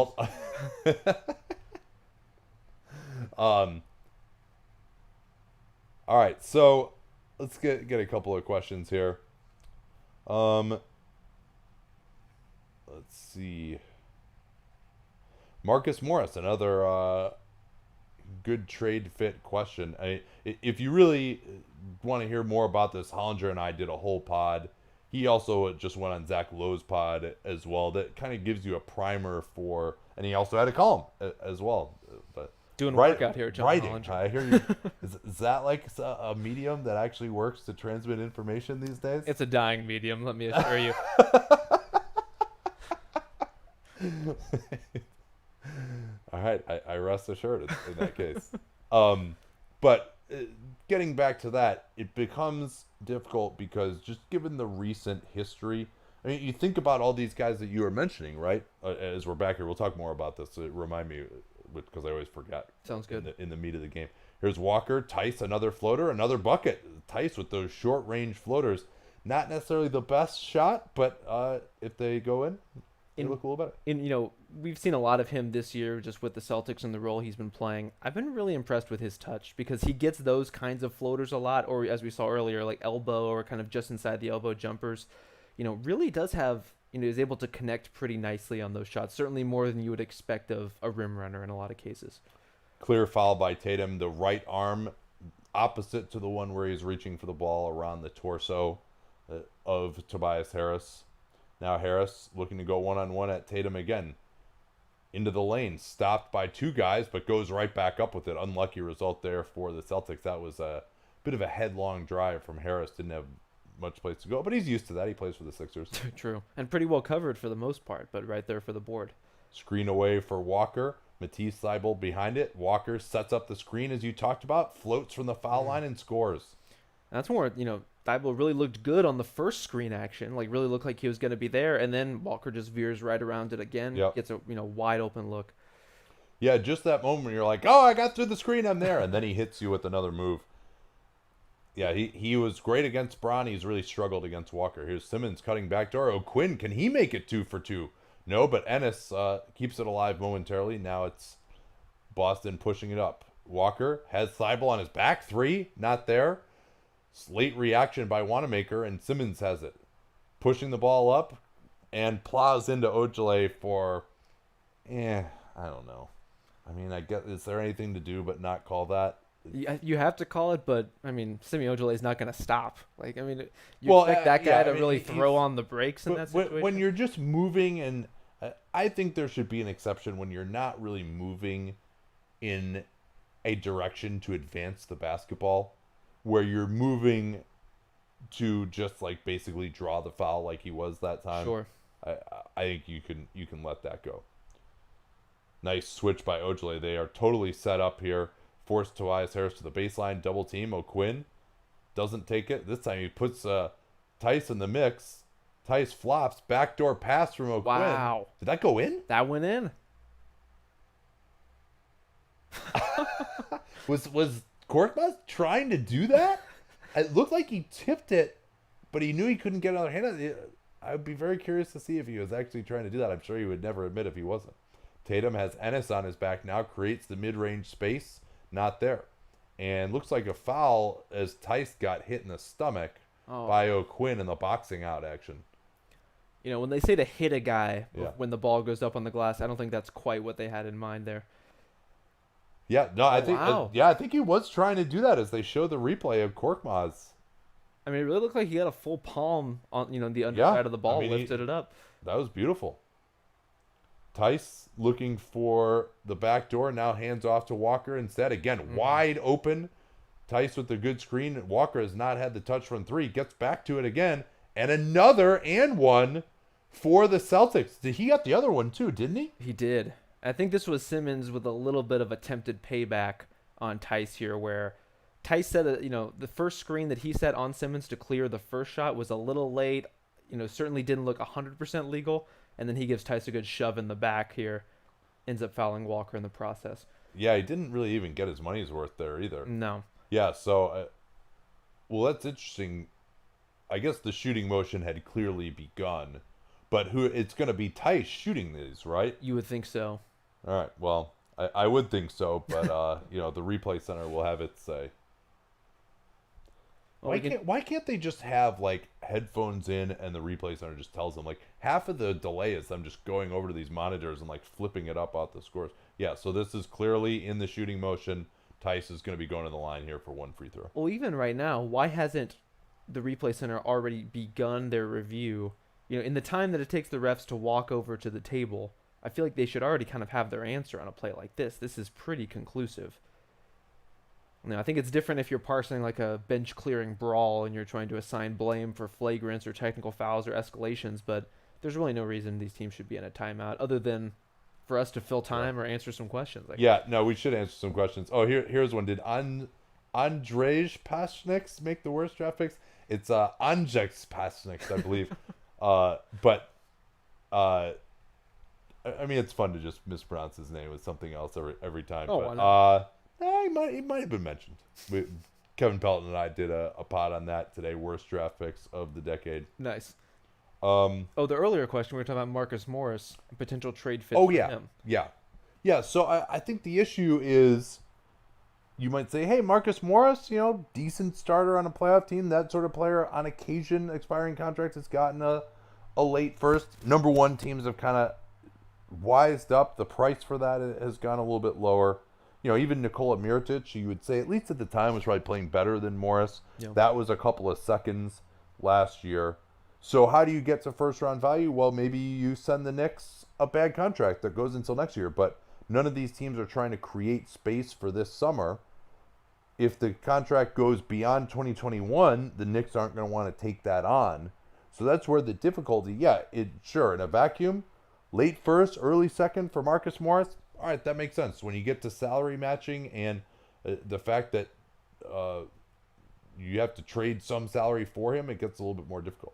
All right, so let's get a couple of questions here. Let's see. Marcus Morris, another good trade fit question. If you really want to hear more about this, Hollinger and I did a whole pod. He also just went on Zach Lowe's pod as well. That kind of gives you a primer for, and he also had a column as well. But doing workout here, John writing. Hollinger. I hear you. Is that like a medium that actually works to transmit information these days? It's a dying medium, let me assure you. All right, I rest assured in that case. But getting back to that, it becomes difficult because just given the recent history, I mean, you think about all these guys that you were mentioning, right? As we're back here, we'll talk more about this. So remind me, because I always forget. Sounds good. In the meat of the game. Here's Walker, Tice, another floater, another bucket. Tice with those short range floaters. Not necessarily the best shot, but if they go in, they look a little better. We've seen a lot of him this year just with the Celtics and the role he's been playing. I've been really impressed with his touch because he gets those kinds of floaters a lot, or as we saw earlier, like elbow or kind of just inside the elbow jumpers. Really does have, is able to connect pretty nicely on those shots, certainly more than you would expect of a rim runner in a lot of cases. Clear foul by Tatum, the right arm opposite to the one where he's reaching for the ball around the torso of Tobias Harris. Now Harris looking to go one-on-one at Tatum again. Into the lane, stopped by two guys, but goes right back up with it. Unlucky result there for the Celtics. That was a bit of a headlong drive from Harris. Didn't have much place to go, but he's used to that. He plays for the Sixers. True. And pretty well covered for the most part, but right there for the board. Screen away for Walker. Matisse Thybulle behind it. Walker sets up the screen as you talked about, floats from the foul line and scores. That's more, Thybulle really looked good on the first screen action, like really looked like he was going to be there, and then Walker just veers right around it again, gets a wide open look. Yeah, just that moment where you're like, oh, I got through the screen, I'm there, and then he hits you with another move. Yeah, he was great against Braun. He's really struggled against Walker. Here's Simmons cutting backdoor. O'Quinn, can he make it 2 for 2? No, but Ennis keeps it alive momentarily. Now it's Boston pushing it up. Walker has Thybulle on his back. 3, not there. Late reaction by Wanamaker, and Simmons has it. Pushing the ball up and plows into Ojale for, I don't know. I mean, I guess, is there anything to do but not call that? You have to call it, but, Semi Ojale is not going to stop. Expect that guy to really throw on the brakes in that situation? When you're just moving, and I think there should be an exception when you're not really moving in a direction to advance the basketball, where you're moving to just basically draw the foul like he was that time. Sure. I think you can let that go. Nice switch by Ojale. They are totally set up here. Forced Tobias Harris to the baseline, double team. O'Quinn doesn't take it. This time he puts Tice in the mix. Tice flops. Backdoor pass from O'Quinn. Wow. Did that go in? That went in. Was Korkmaz trying to do that? It looked like he tipped it, but he knew he couldn't get another hand on it. I would be very curious to see if he was actually trying to do that. I'm sure he would never admit if he wasn't. Tatum has Ennis on his back now, creates the mid-range space. Not there. And looks like a foul as Tice got hit in the stomach by O'Quinn in the boxing out action. When they say to hit a guy when the ball goes up on the glass, I don't think that's quite what they had in mind there. Yeah, no, I think I think he was trying to do that as they show the replay of Korkmaz. It really looked like he had a full palm on the underside of the ball, lifted it up. That was beautiful. Tice looking for the back door, now hands off to Walker instead. Again, wide open. Tice with the good screen. Walker has not had the touch from 3. Gets back to it again. And another and one for the Celtics. He got the other one too, didn't he? He did. I think this was Simmons with a little bit of attempted payback on Tice here, where Tice said that, the first screen that he set on Simmons to clear the first shot was a little late. Certainly didn't look 100% legal. And then he gives Tice a good shove in the back here. Ends up fouling Walker in the process. Yeah, he didn't really even get his money's worth there either. No. Yeah, so, that's interesting. I guess the shooting motion had clearly begun. But it's going to be Tice shooting these, right? You would think so. All right, well, I would think so, but, the replay center will have its say. Well, why can't they just have headphones in and the replay center just tells them half of the delay is them just going over to these monitors and flipping it up out the scores. Yeah, so this is clearly in the shooting motion. Tice is going to be going to the line here for one free throw. Well, even right now, why hasn't the replay center already begun their review? In the time that it takes the refs to walk over to the table, I feel like they should already kind of have their answer on a play like this. This is pretty conclusive. I think it's different if you're parsing a bench clearing brawl and you're trying to assign blame for flagrants or technical fouls or escalations, but there's really no reason these teams should be in a timeout other than for us to fill time or answer some questions. Yeah, no, we should answer some questions. Oh, here's one. Did Andrzej Pasniks make the worst draft picks? It's Andrzej Pasniks, I believe. But I mean, it's fun to just mispronounce his name with something else every time. Oh, but, why not? he might have been mentioned. Kevin Pelton and I did a pod on that today. Worst draft picks of the decade. Nice. The earlier question, we were talking about Marcus Morris, potential trade fit for him. Yeah. So I think the issue is, you might say, hey, Marcus Morris, decent starter on a playoff team, that sort of player. On occasion, expiring contract has gotten a late first. Number one teams have kind of wised up. The price for that has gone a little bit lower. Even Nikola Mirotic, you would say, at least at the time, was probably playing better than Morris. Yep. That was a couple of seconds last year. So how do you get to first-round value? Well, maybe you send the Knicks a bad contract that goes until next year. But none of these teams are trying to create space for this summer. If the contract goes beyond 2021, the Knicks aren't going to want to take that on. So that's where the difficulty, sure, in a vacuum, late first, early second for Marcus Morris, all right, that makes sense. When you get to salary matching and the fact that you have to trade some salary for him, it gets a little bit more difficult,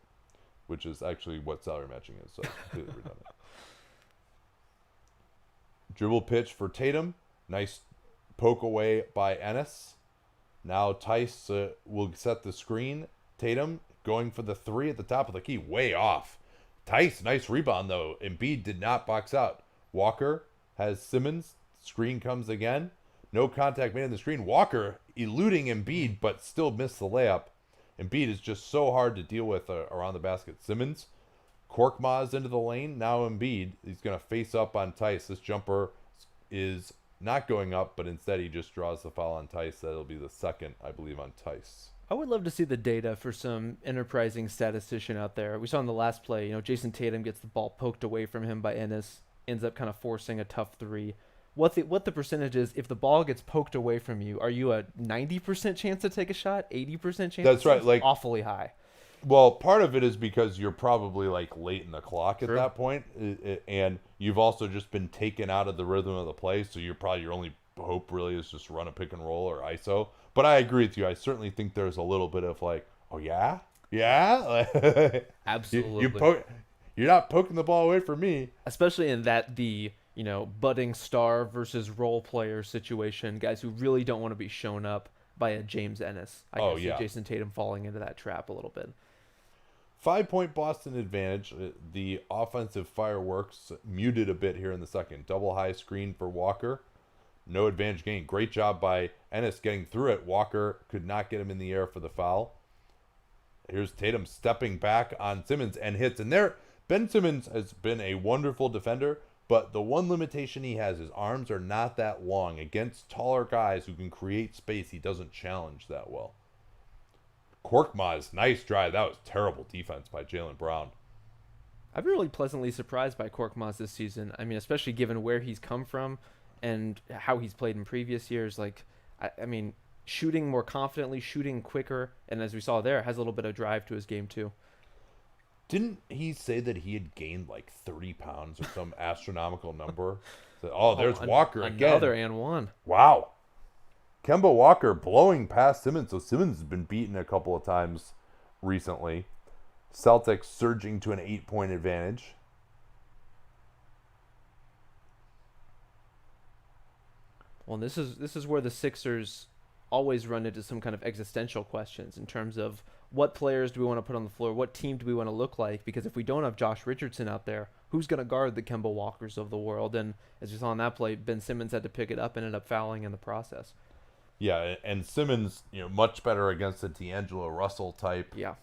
which is actually what salary matching is. So it's completely redundant. Dribble pitch for Tatum. Nice poke away by Ennis. Now Tice will set the screen. Tatum going for the three at the top of the key. Way off. Tice, nice rebound though. Embiid did not box out. Walker has Simmons. Screen comes again. No contact made on the screen. Walker eluding Embiid, but still missed the layup. Embiid is just so hard to deal with around the basket. Simmons, Korkmaz into the lane. Now Embiid, he's going to face up on Tice. This jumper is not going up, but instead he just draws the foul on Tice. That'll be the second, I believe, on Tice. I would love to see the data for some enterprising statistician out there. We saw in the last play, Jason Tatum gets the ball poked away from him by Ennis, ends up kind of forcing a tough three. What the percentage is, if the ball gets poked away from you, are you a 90% chance to take a shot, 80% chance? That's right, like awfully high. Well, part of it is because you're probably like late in the clock at that point, and you've also just been taken out of the rhythm of the play, so your only hope really is just run a pick and roll or ISO. But I agree with you. I certainly think there's a little bit of like, oh yeah, absolutely. You're not poking the ball away from me, especially in that budding star versus role player situation. Guys who really don't want to be shown up by a James Ennis. I can see Jason Tatum falling into that trap a little bit. 5-point Boston advantage. The offensive fireworks muted a bit here in the second. Double high screen for Walker. No advantage gain. Great job by Ennis getting through it. Walker could not get him in the air for the foul. Here's Tatum stepping back on Simmons and hits. And there, Ben Simmons has been a wonderful defender, but the one limitation he has, his arms are not that long. Against taller guys who can create space, he doesn't challenge that well. Korkmaz, nice drive. That was terrible defense by Jaylen Brown. I've been really pleasantly surprised by Korkmaz this season. I mean, especially given where he's come from and how he's played in previous years. Like, I mean, shooting more confidently, shooting quicker, and as we saw there, has a little bit of drive to his game too. Didn't he say that he had gained like 30 pounds or some astronomical number? So, there's Walker again. Another and one. Wow. Kemba Walker blowing past Simmons. So Simmons has been beaten a couple of times recently. Celtics surging to an 8-point advantage. Well, this is where the Sixers always run into some kind of existential questions in terms of what players do we want to put on the floor, what team do we want to look like, because if we don't have Josh Richardson out there, who's going to guard the Kemba Walkers of the world? And as you saw on that play, Ben Simmons had to pick it up and ended up fouling in the process. Yeah, and Simmons, much better against a D'Angelo Russell type. Yeah.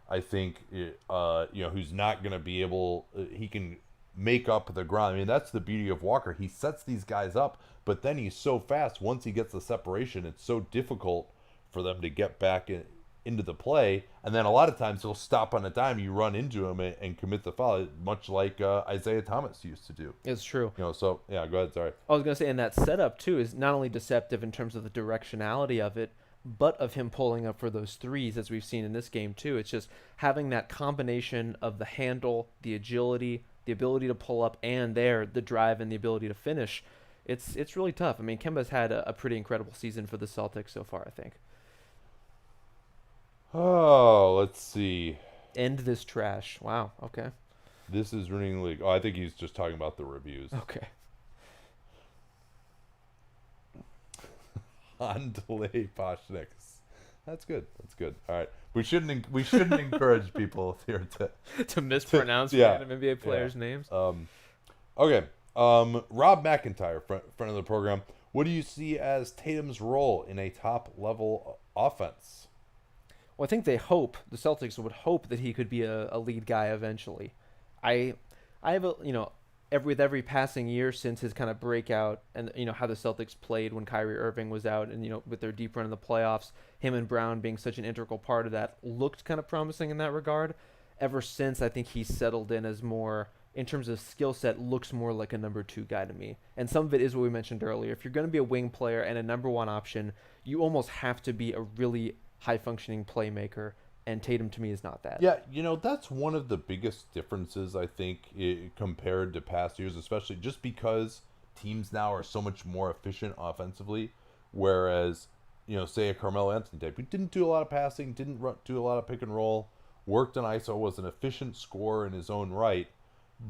I think, who's not going to be able, he can make up the ground. I mean, that's the beauty of Walker. He sets these guys up, but then he's so fast. Once he gets the separation, it's so difficult for them to get back into the play. And then a lot of times he'll stop on a dime. You run into him and commit the foul, much like Isaiah Thomas used to do. It's true. So, yeah, go ahead. Sorry. I was going to say, and that setup, too, is not only deceptive in terms of the directionality of it, but of him pulling up for those threes, as we've seen in this game, too. It's just having that combination of the handle, the agility, the ability to pull up, and the drive and the ability to finish. It's really tough. I mean, Kemba's had a pretty incredible season for the Celtics so far, I think. Oh, let's see. End this trash. Wow. Okay. This is ruining the league. Oh, I think he's just talking about the reviews. Okay. On delay Poshniks. That's good. That's good. All right. We shouldn't encourage people here to mispronounce random NBA players' names. Okay. Rob McIntyre, friend of the program. What do you see as Tatum's role in a top level offense? Well, I think the Celtics would hope that he could be a lead guy eventually. I have with every passing year since his kind of breakout, and how the Celtics played when Kyrie Irving was out, and with their deep run in the playoffs, him and Brown being such an integral part of that looked kind of promising in that regard. Ever since, I think he's settled in as more, in terms of skill set, looks more like a number 2 guy to me. And some of it is what we mentioned earlier. If you're going to be a wing player and a number 1 option, you almost have to be a really high-functioning playmaker, and Tatum to me is not that. Yeah, that's one of the biggest differences, I think, compared to past years, especially just because teams now are so much more efficient offensively, whereas, say a Carmelo Anthony type, who didn't do a lot of passing, didn't do a lot of pick and roll, worked on ISO, was an efficient scorer in his own right,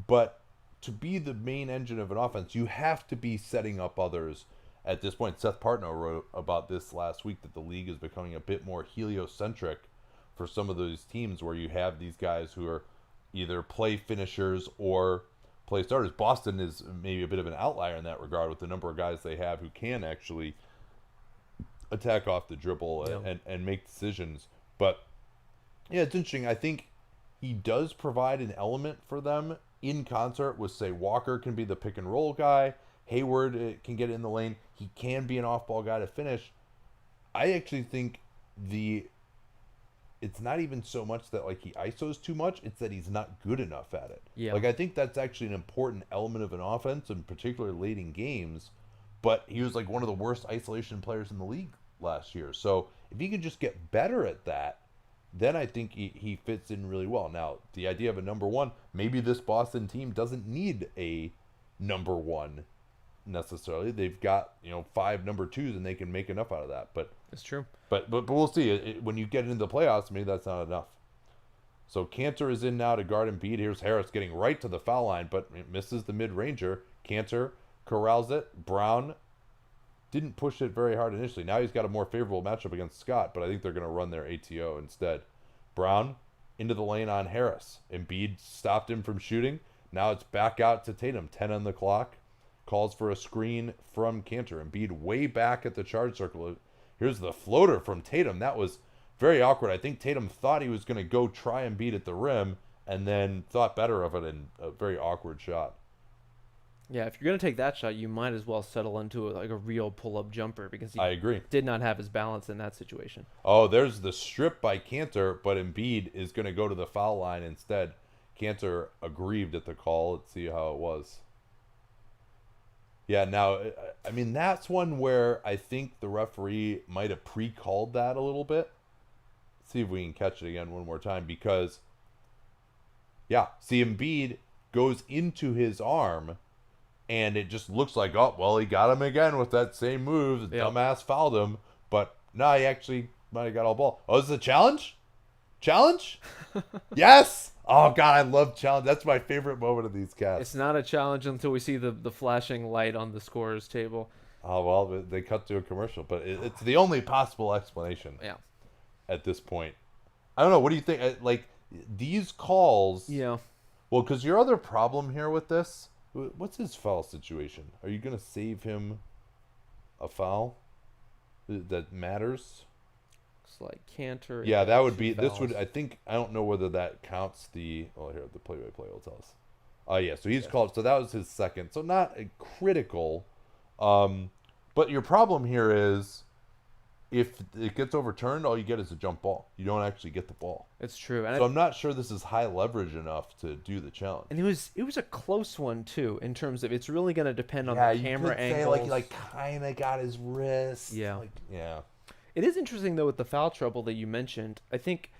but to be the main engine of an offense, you have to be setting up others. At this point, Seth Partnow wrote about this last week, that the league is becoming a bit more heliocentric for some of those teams where you have these guys who are either play finishers or play starters. Boston is maybe a bit of an outlier in that regard with the number of guys they have who can actually attack off the dribble and make decisions. But, yeah, it's interesting. I think he does provide an element for them in concert with, say, Walker can be the pick and roll guy. Hayward can get in the lane. He can be an off-ball guy to finish. I actually think it's not even so much that he ISOs too much, it's that he's not good enough at it. Yeah. I think that's actually an important element of an offense, and particularly late in games. But he was one of the worst isolation players in the league last year. So if he can just get better at that, then I think he fits in really well. Now, the idea of a number 1, maybe this Boston team doesn't need a number 1 necessarily. They've got 5 number 2s, and they can make enough out of that. But it's true. But we'll see. When you get into the playoffs, maybe that's not enough. So Cantor is in now to guard Embiid. Here's Harris getting right to the foul line, but misses the mid-ranger. Cantor corrals it. Brown didn't push it very hard initially. Now he's got a more favorable matchup against Scott, but I think they're going to run their ATO instead. Brown into the lane on Harris. Embiid stopped him from shooting. Now it's back out to Tatum. 10 on the clock. Calls for a screen from Cantor. Embiid way back at the charge circle. Here's the floater from Tatum. That was very awkward. I think Tatum thought he was going to go try and beat at the rim, and then thought better of it in a very awkward shot. Yeah, if you're going to take that shot, you might as well settle into a real pull-up jumper, because I agree. Did not have his balance in that situation. Oh, there's the strip by Cantor, but Embiid is going to go to the foul line instead. Cantor aggrieved at the call. Let's see how it was. Yeah, now, I mean, that's one where I think the referee might have pre-called that a little bit. Let's see if we can catch it again one more time, because, yeah, see, Embiid goes into his arm, and it just looks like, oh, well, he got him again with that same move. The dumbass fouled him, but no, he actually might have got all ball. Oh, is this a challenge? Challenge? Yes! Oh, God, I love challenge. That's my favorite moment of these casts. It's not a challenge until we see the flashing light on the scorer's table. Oh, well, they cut to a commercial, but it's the only possible explanation at this point. I don't know. What do you think? These calls... Yeah. Well, because your other problem here with this... What's his foul situation? Are you going to save him a foul that matters? Looks like Cantor. Yeah, that would be... Fouls. This would... I think... I don't know whether that counts the... Oh, here, the play-by-play will tell us. Oh, yeah, so he's called... So that was his second. So not critical. But your problem here is... If it gets overturned, all you get is a jump ball. You don't actually get the ball. It's true. And so I'm not sure this is high leverage enough to do the challenge. And it was a close one, too, in terms of it's really going to depend on the camera angle. Yeah, you could say, he kind of got his wrist. Yeah. Yeah. It is interesting, though, with the foul trouble that you mentioned. I think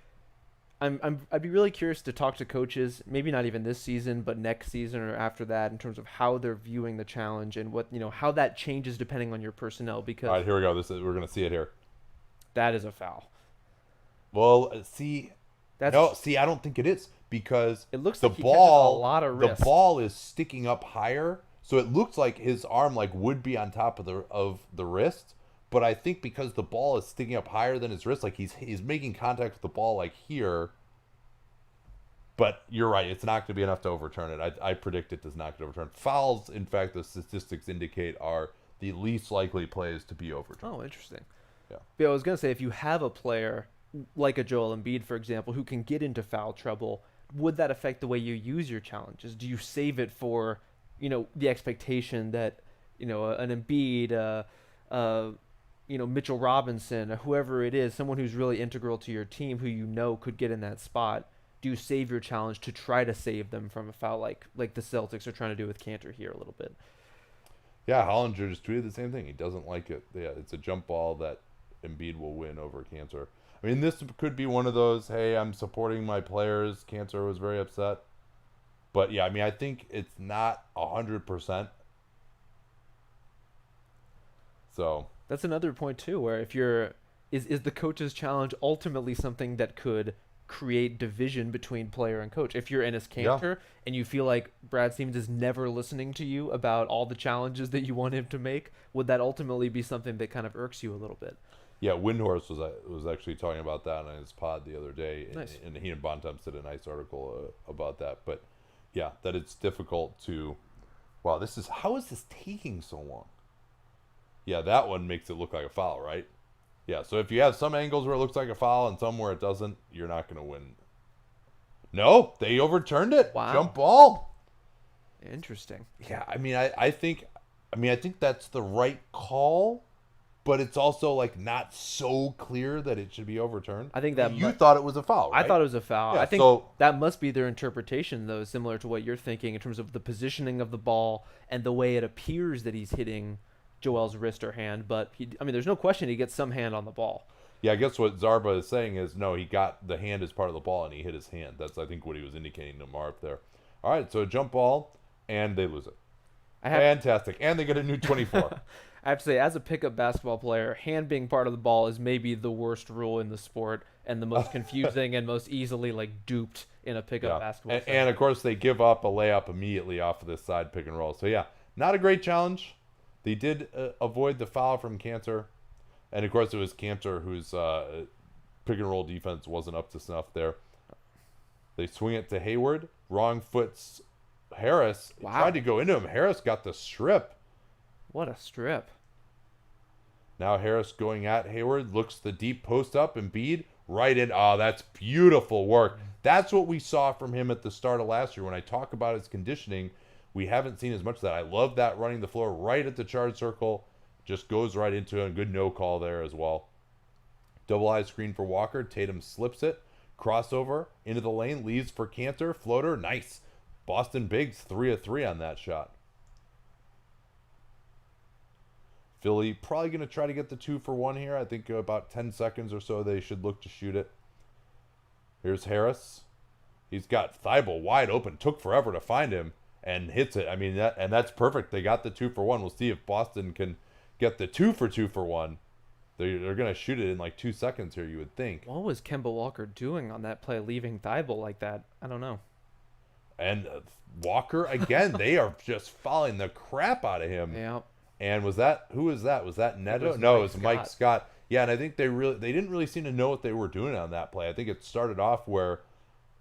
I'd be really curious to talk to coaches, maybe not even this season, but next season or after that, in terms of how they're viewing the challenge and what how that changes depending on your personnel, All because right, here we go. We're gonna see it here. that is a foul. Well, see, no, That's see, I don't think it is because it looks the like he catches a ball, lot of the wrist. ball is sticking up higher, so it looks like his arm like would be on top of the wrist. But I think because the ball is sticking up higher than his wrist, like he's making contact with the ball like here. But you're right; it's not going to be enough to overturn it. I predict it does not get overturned. Fouls, in fact, the statistics indicate are the least likely plays to be overturned. Oh, interesting. Yeah. But I was gonna say, if you have a player like a Joel Embiid, for example, who can get into foul trouble, would that affect the way you use your challenges? Do you save it for, the expectation that, an Embiid, Mitchell Robinson, or whoever it is, someone who's really integral to your team, who could get in that spot? Do you save your challenge to try to save them from a foul, like the Celtics are trying to do with Cantor here a little bit? Yeah, Hollinger just tweeted the same thing. He doesn't like it. Yeah, it's a jump ball that Embiid will win over Cantor. I mean, this could be one of those, hey, I'm supporting my players. Cantor was very upset. But, yeah, I mean, I think it's not 100%. So That's another point, too, where if is the coach's challenge ultimately something that could create division between player and coach? If you're Ennis Cantor and you feel like Brad Stevens is never listening to you about all the challenges that you want him to make, would that ultimately be something that kind of irks you a little bit? yeah, Windhorst was actually talking about that on his pod the other day. Nice. And he and Bontemps did a nice article about that. But, yeah, that it's difficult to... Wow, how is this taking so long? Yeah, that one makes it look like a foul, right? Yeah, so if you have some angles where it looks like a foul and some where it doesn't, you're not going to win. No, they overturned it. Wow. Jump ball. Interesting. Yeah, I mean, I think that's the right call, but it's also like not so clear that it should be overturned. I think that you thought it was a foul, right? I thought it was a foul. Yeah, I think so that must be their interpretation, though, similar to what you're thinking in terms of the positioning of the ball and the way it appears that he's hitting Joel's wrist or hand. But there's no question he gets some hand on the ball. yeah, I guess what Zarba is saying is no, he got the hand as part of the ball and he hit his hand. That's I think what he was indicating to Marv there. All right, so a jump ball and they lose it. Fantastic, and they get a new 24. I have to say, as a pickup basketball player, hand being part of the ball is maybe the worst rule in the sport and the most confusing and most easily duped in a pickup basketball. And of course, they give up a layup immediately off of this side pick and roll. So yeah, not a great challenge. They did avoid the foul from Cantor, and of course it was Cantor whose pick and roll defense wasn't up to snuff there. They swing it to Hayward, wrong foot's Harris. Wow. Tried to go into him. Harris got the strip. What a strip. Now Harris going at Hayward, looks the deep post up, Embiid right in. Oh, that's beautiful work. That's what we saw from him at the start of last year. When I talk about his conditioning, we haven't seen as much of that. I love that running the floor right at the charge circle. Just goes right into it. Good no call there as well. Double eye screen for Walker. Tatum slips it. Crossover into the lane. Leaves for Cantor. Floater. Nice. Boston Bigs 3 of 3 on that shot. Philly probably going to try to get the 2-for-1 here. I think about 10 seconds or so they should look to shoot it. Here's Harris. He's got Thibault wide open. Took forever to find him and hits it. I mean, that's perfect. They got the 2-for-1. We'll see if Boston can get the 2-for-1. They're going to shoot it in like 2 seconds here, you would think. What was Kemba Walker doing on that play, leaving Thibault like that? I don't know. And Walker, again, they are just fouling the crap out of him. Yeah. And who was that? Was that Neto? No, it was Mike Scott. Yeah, and I think they didn't really seem to know what they were doing on that play. I think it started off where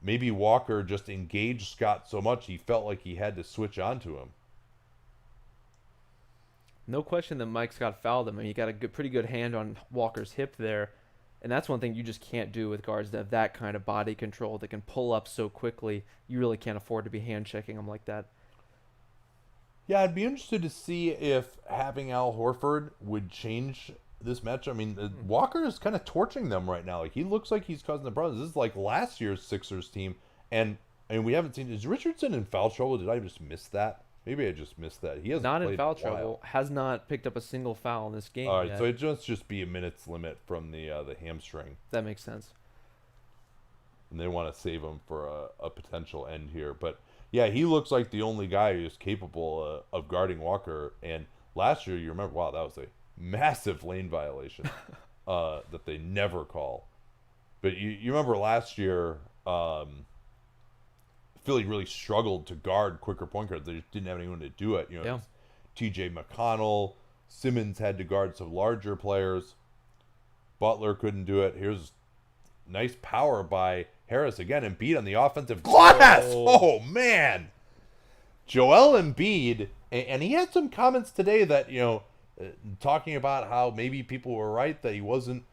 maybe Walker just engaged Scott so much he felt like he had to switch onto him. No question that Mike Scott fouled him, and he got a pretty good hand on Walker's hip there. And that's one thing you just can't do with guards that have that kind of body control that can pull up so quickly. You really can't afford to be hand checking them like that. Yeah, I'd be interested to see if having Al Horford would change this match. I mean, Walker is kind of torching them right now. Like, he looks like he's causing the problems. This is like last year's Sixers team, and we haven't seen. Is Richardson in foul trouble? Did I just miss that? Maybe I just missed that. He hasn't not played in foul in a while. trouble. Has not picked up a single foul in this game. All right, yet. so it must just be a minutes limit from the hamstring. That makes sense. and they want to save him for a potential end here. But yeah, he looks like the only guy who's capable of guarding Walker. And last year, you remember, wow, that was a massive lane violation that they never call. But you remember last year, Philly really struggled to guard quicker point guards. They just didn't have anyone to do it. You know, Yeah. T.J. McConnell, Simmons had to guard some larger players. Butler couldn't do it. Here's nice power by Harris again. Embiid on the offensive glass. Oh man, Joel Embiid, and he had some comments today that talking about how maybe people were right that he wasn't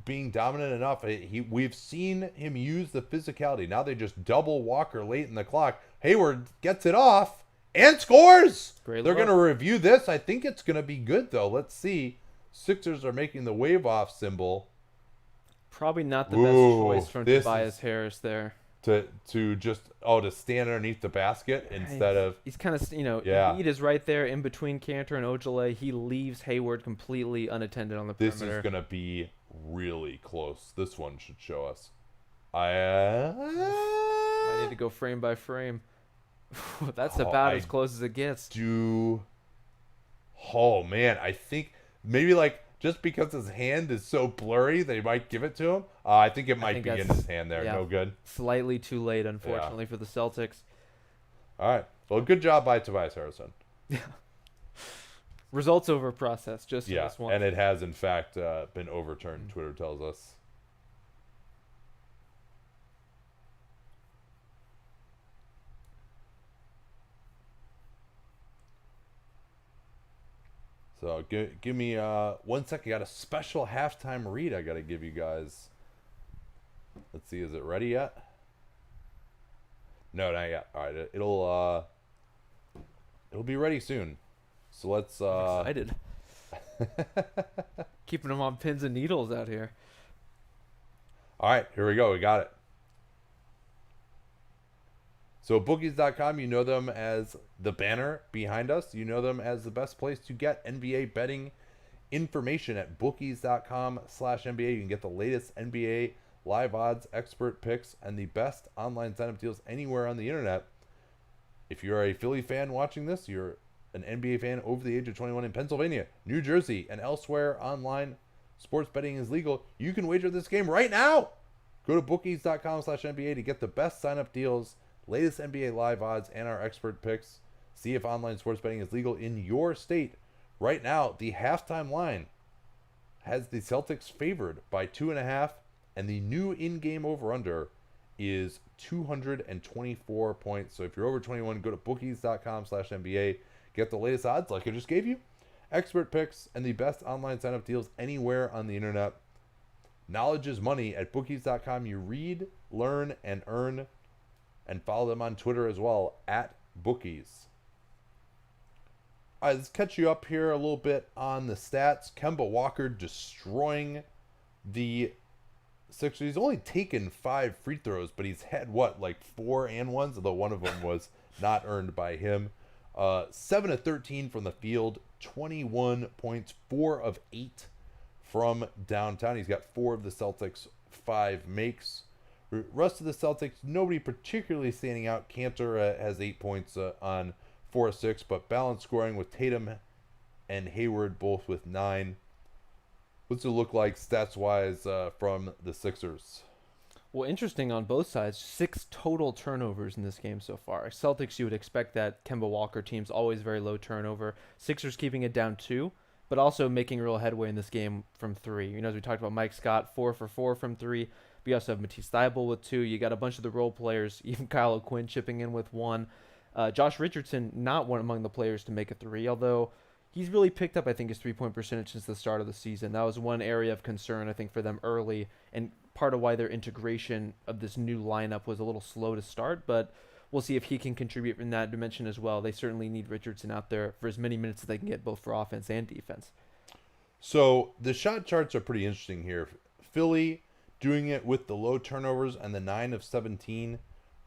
being dominant enough. We've seen him use the physicality. Now they just double Walker late in the clock. Hayward gets it off and scores. Great They're look. going to review this. I think it's going to be good though. Let's see. Sixers are making the wave off symbol. Probably not the Ooh, best choice from this Tobias is- Harris there. To just to stand underneath the basket instead of He's kind of Yeah. Embiid is right there in between Cantor and Ojale. He leaves Hayward completely unattended on the this perimeter. is gonna be really close. This one should show us. I need to go frame by frame. That's Oh, about I as close as it gets. do. Oh man, I think maybe just because his hand is so blurry, they might give it to him. I think it might think be in that's- his hand there. yeah. No good. Slightly too late, unfortunately, for the Celtics. All right. Well, good job by Tobias Harrison. Results over process, just for Yeah, this one. and it has in fact been overturned. Twitter tells us. So give me 1 second. I got a special halftime read I got to give you guys. Let's see, is it ready yet? No, not yet. All right, it'll be ready soon. So let's Excited. Keeping them on pins and needles out here. All right, here we go. We got it. So bookies.com, you know them as the banner behind us. You know them as the best place to get NBA betting information at bookies.com/NBA. You can get the latest NBA live odds, expert picks, and the best online sign-up deals anywhere on the internet. If you're a Philly fan watching this, you're an NBA fan over the age of 21 in Pennsylvania, New Jersey, and elsewhere online, sports betting is legal. You can wager this game right now. Go to bookies.com/NBA to get the best sign-up deals, latest NBA live odds, and our expert picks. See if online sports betting is legal in your state. Right now, the halftime line has the Celtics favored by 2.5, and the new in-game over-under is 224 points. So if you're over 21, go to bookies.com/NBA. Get the latest odds like I just gave you, expert picks, and the best online sign-up deals anywhere on the internet. Knowledge is money at bookies.com. You read, learn, and earn. And follow them on Twitter as well, at bookies. All right, let's catch you up here a little bit on the stats. Kemba Walker destroying the Sixers. He's only taken 5 free throws, but he's had, 4 and ones, although one of them was not earned by him. 7 of 13 from the field, 21 points, 4 of 8 from downtown. He's got 4 of the Celtics' 5 makes. Rest of the Celtics, nobody particularly standing out. Cantor has 8 points on 4 of 6, but balanced scoring with Tatum and Hayward both with 9. What's it look like stats-wise from the Sixers? Well, interesting on both sides. 6 total turnovers in this game so far. Celtics, you would expect that Kemba Walker team's always very low turnover. Sixers keeping it down 2, but also making real headway in this game from 3. As we talked about, Mike Scott, 4 for 4 from 3. We also have Matisse Thybulle with 2. You got a bunch of the role players, even Kyle O'Quinn chipping in with 1. Josh Richardson, not one among the players to make a 3, although he's really picked up, I think, his three-point percentage since the start of the season. That was one area of concern, I think, for them early, and part of why their integration of this new lineup was a little slow to start, but we'll see if he can contribute in that dimension as well. They certainly need Richardson out there for as many minutes as they can get, both for offense and defense. So the shot charts are pretty interesting here. Philly doing it with the low turnovers and the 9 of 17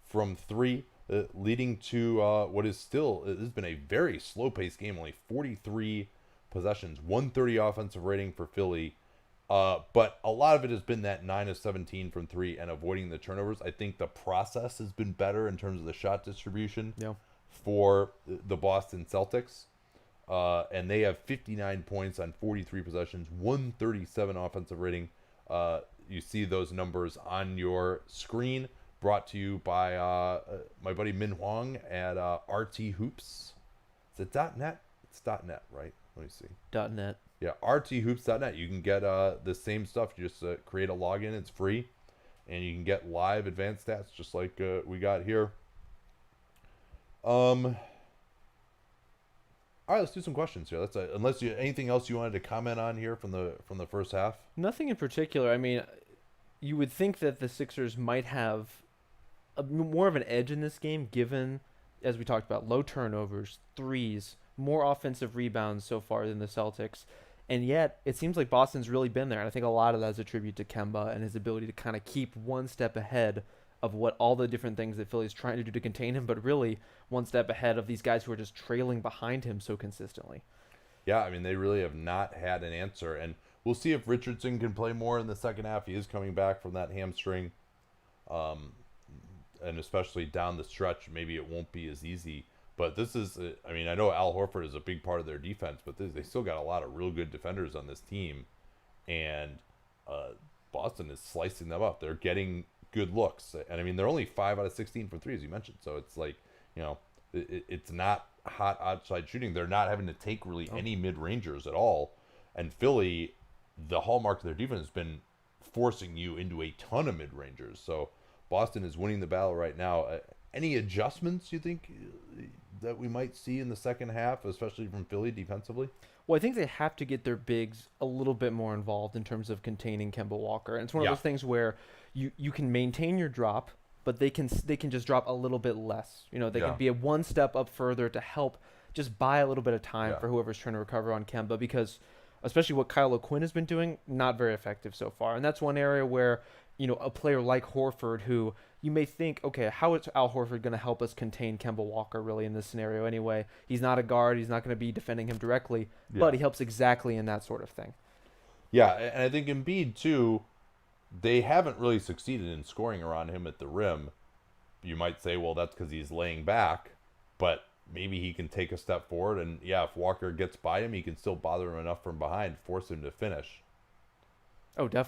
from 3, leading to what is still, it has been a very slow-paced game, only 43 possessions, 130 offensive rating for Philly, But a lot of it has been that 9 of 17 from three and avoiding the turnovers. I think the process has been better in terms of the shot distribution Yeah. for the Boston Celtics. And they have 59 points on 43 possessions, 137 offensive rating. You see those numbers on your screen, brought to you by my buddy Min Huang at RT Hoops. Is it .net? It's .net, right? Let me see. .net. Yeah, rthoops.net. You can get the same stuff. You just create a login. It's free. And you can get live advanced stats just like we got here. All right, let's do some questions here. Unless anything else you wanted to comment on here from the first half. Nothing in particular. I mean, you would think that the Sixers might have more of an edge in this game, given, as we talked about, low turnovers, threes, more offensive rebounds so far than the Celtics. And yet, it seems like Boston's really been there. And I think a lot of that is a tribute to Kemba and his ability to kind of keep one step ahead of what all the different things that Philly's trying to do to contain him, but really one step ahead of these guys who are just trailing behind him so consistently. Yeah, I mean, they really have not had an answer. And we'll see if Richardson can play more in the second half. He is coming back from that hamstring. And especially down the stretch, maybe it won't be as easy. But this is, I mean, I know Al Horford is a big part of their defense, but they still got a lot of real good defenders on this team. And Boston is slicing them up. They're getting good looks. And I mean, they're only 5 out of 16 from three, as you mentioned. So it's like, it's not hot outside shooting. They're not having to take really any mid-rangers at all. And Philly, the hallmark of their defense has been forcing you into a ton of mid-rangers. So Boston is winning the battle right now. Any adjustments you think that we might see in the second half, especially from Philly defensively? Well, I think they have to get their bigs a little bit more involved in terms of containing Kemba Walker. And it's one of those things where you can maintain your drop, but they can just drop a little bit less. They can be a one step up further to help just buy a little bit of time for whoever's trying to recover on Kemba, because especially what Kyle O'Quinn has been doing, not very effective so far. And that's one area where, a player like Horford, who you may think, okay, how is Al Horford going to help us contain Kemba Walker really in this scenario anyway? He's not a guard. He's not going to be defending him directly, but he helps exactly in that sort of thing. Yeah, and I think Embiid, too, they haven't really succeeded in scoring around him at the rim. You might say, well, that's because he's laying back, but maybe he can take a step forward. And, if Walker gets by him, he can still bother him enough from behind, force him to finish. Oh, definitely.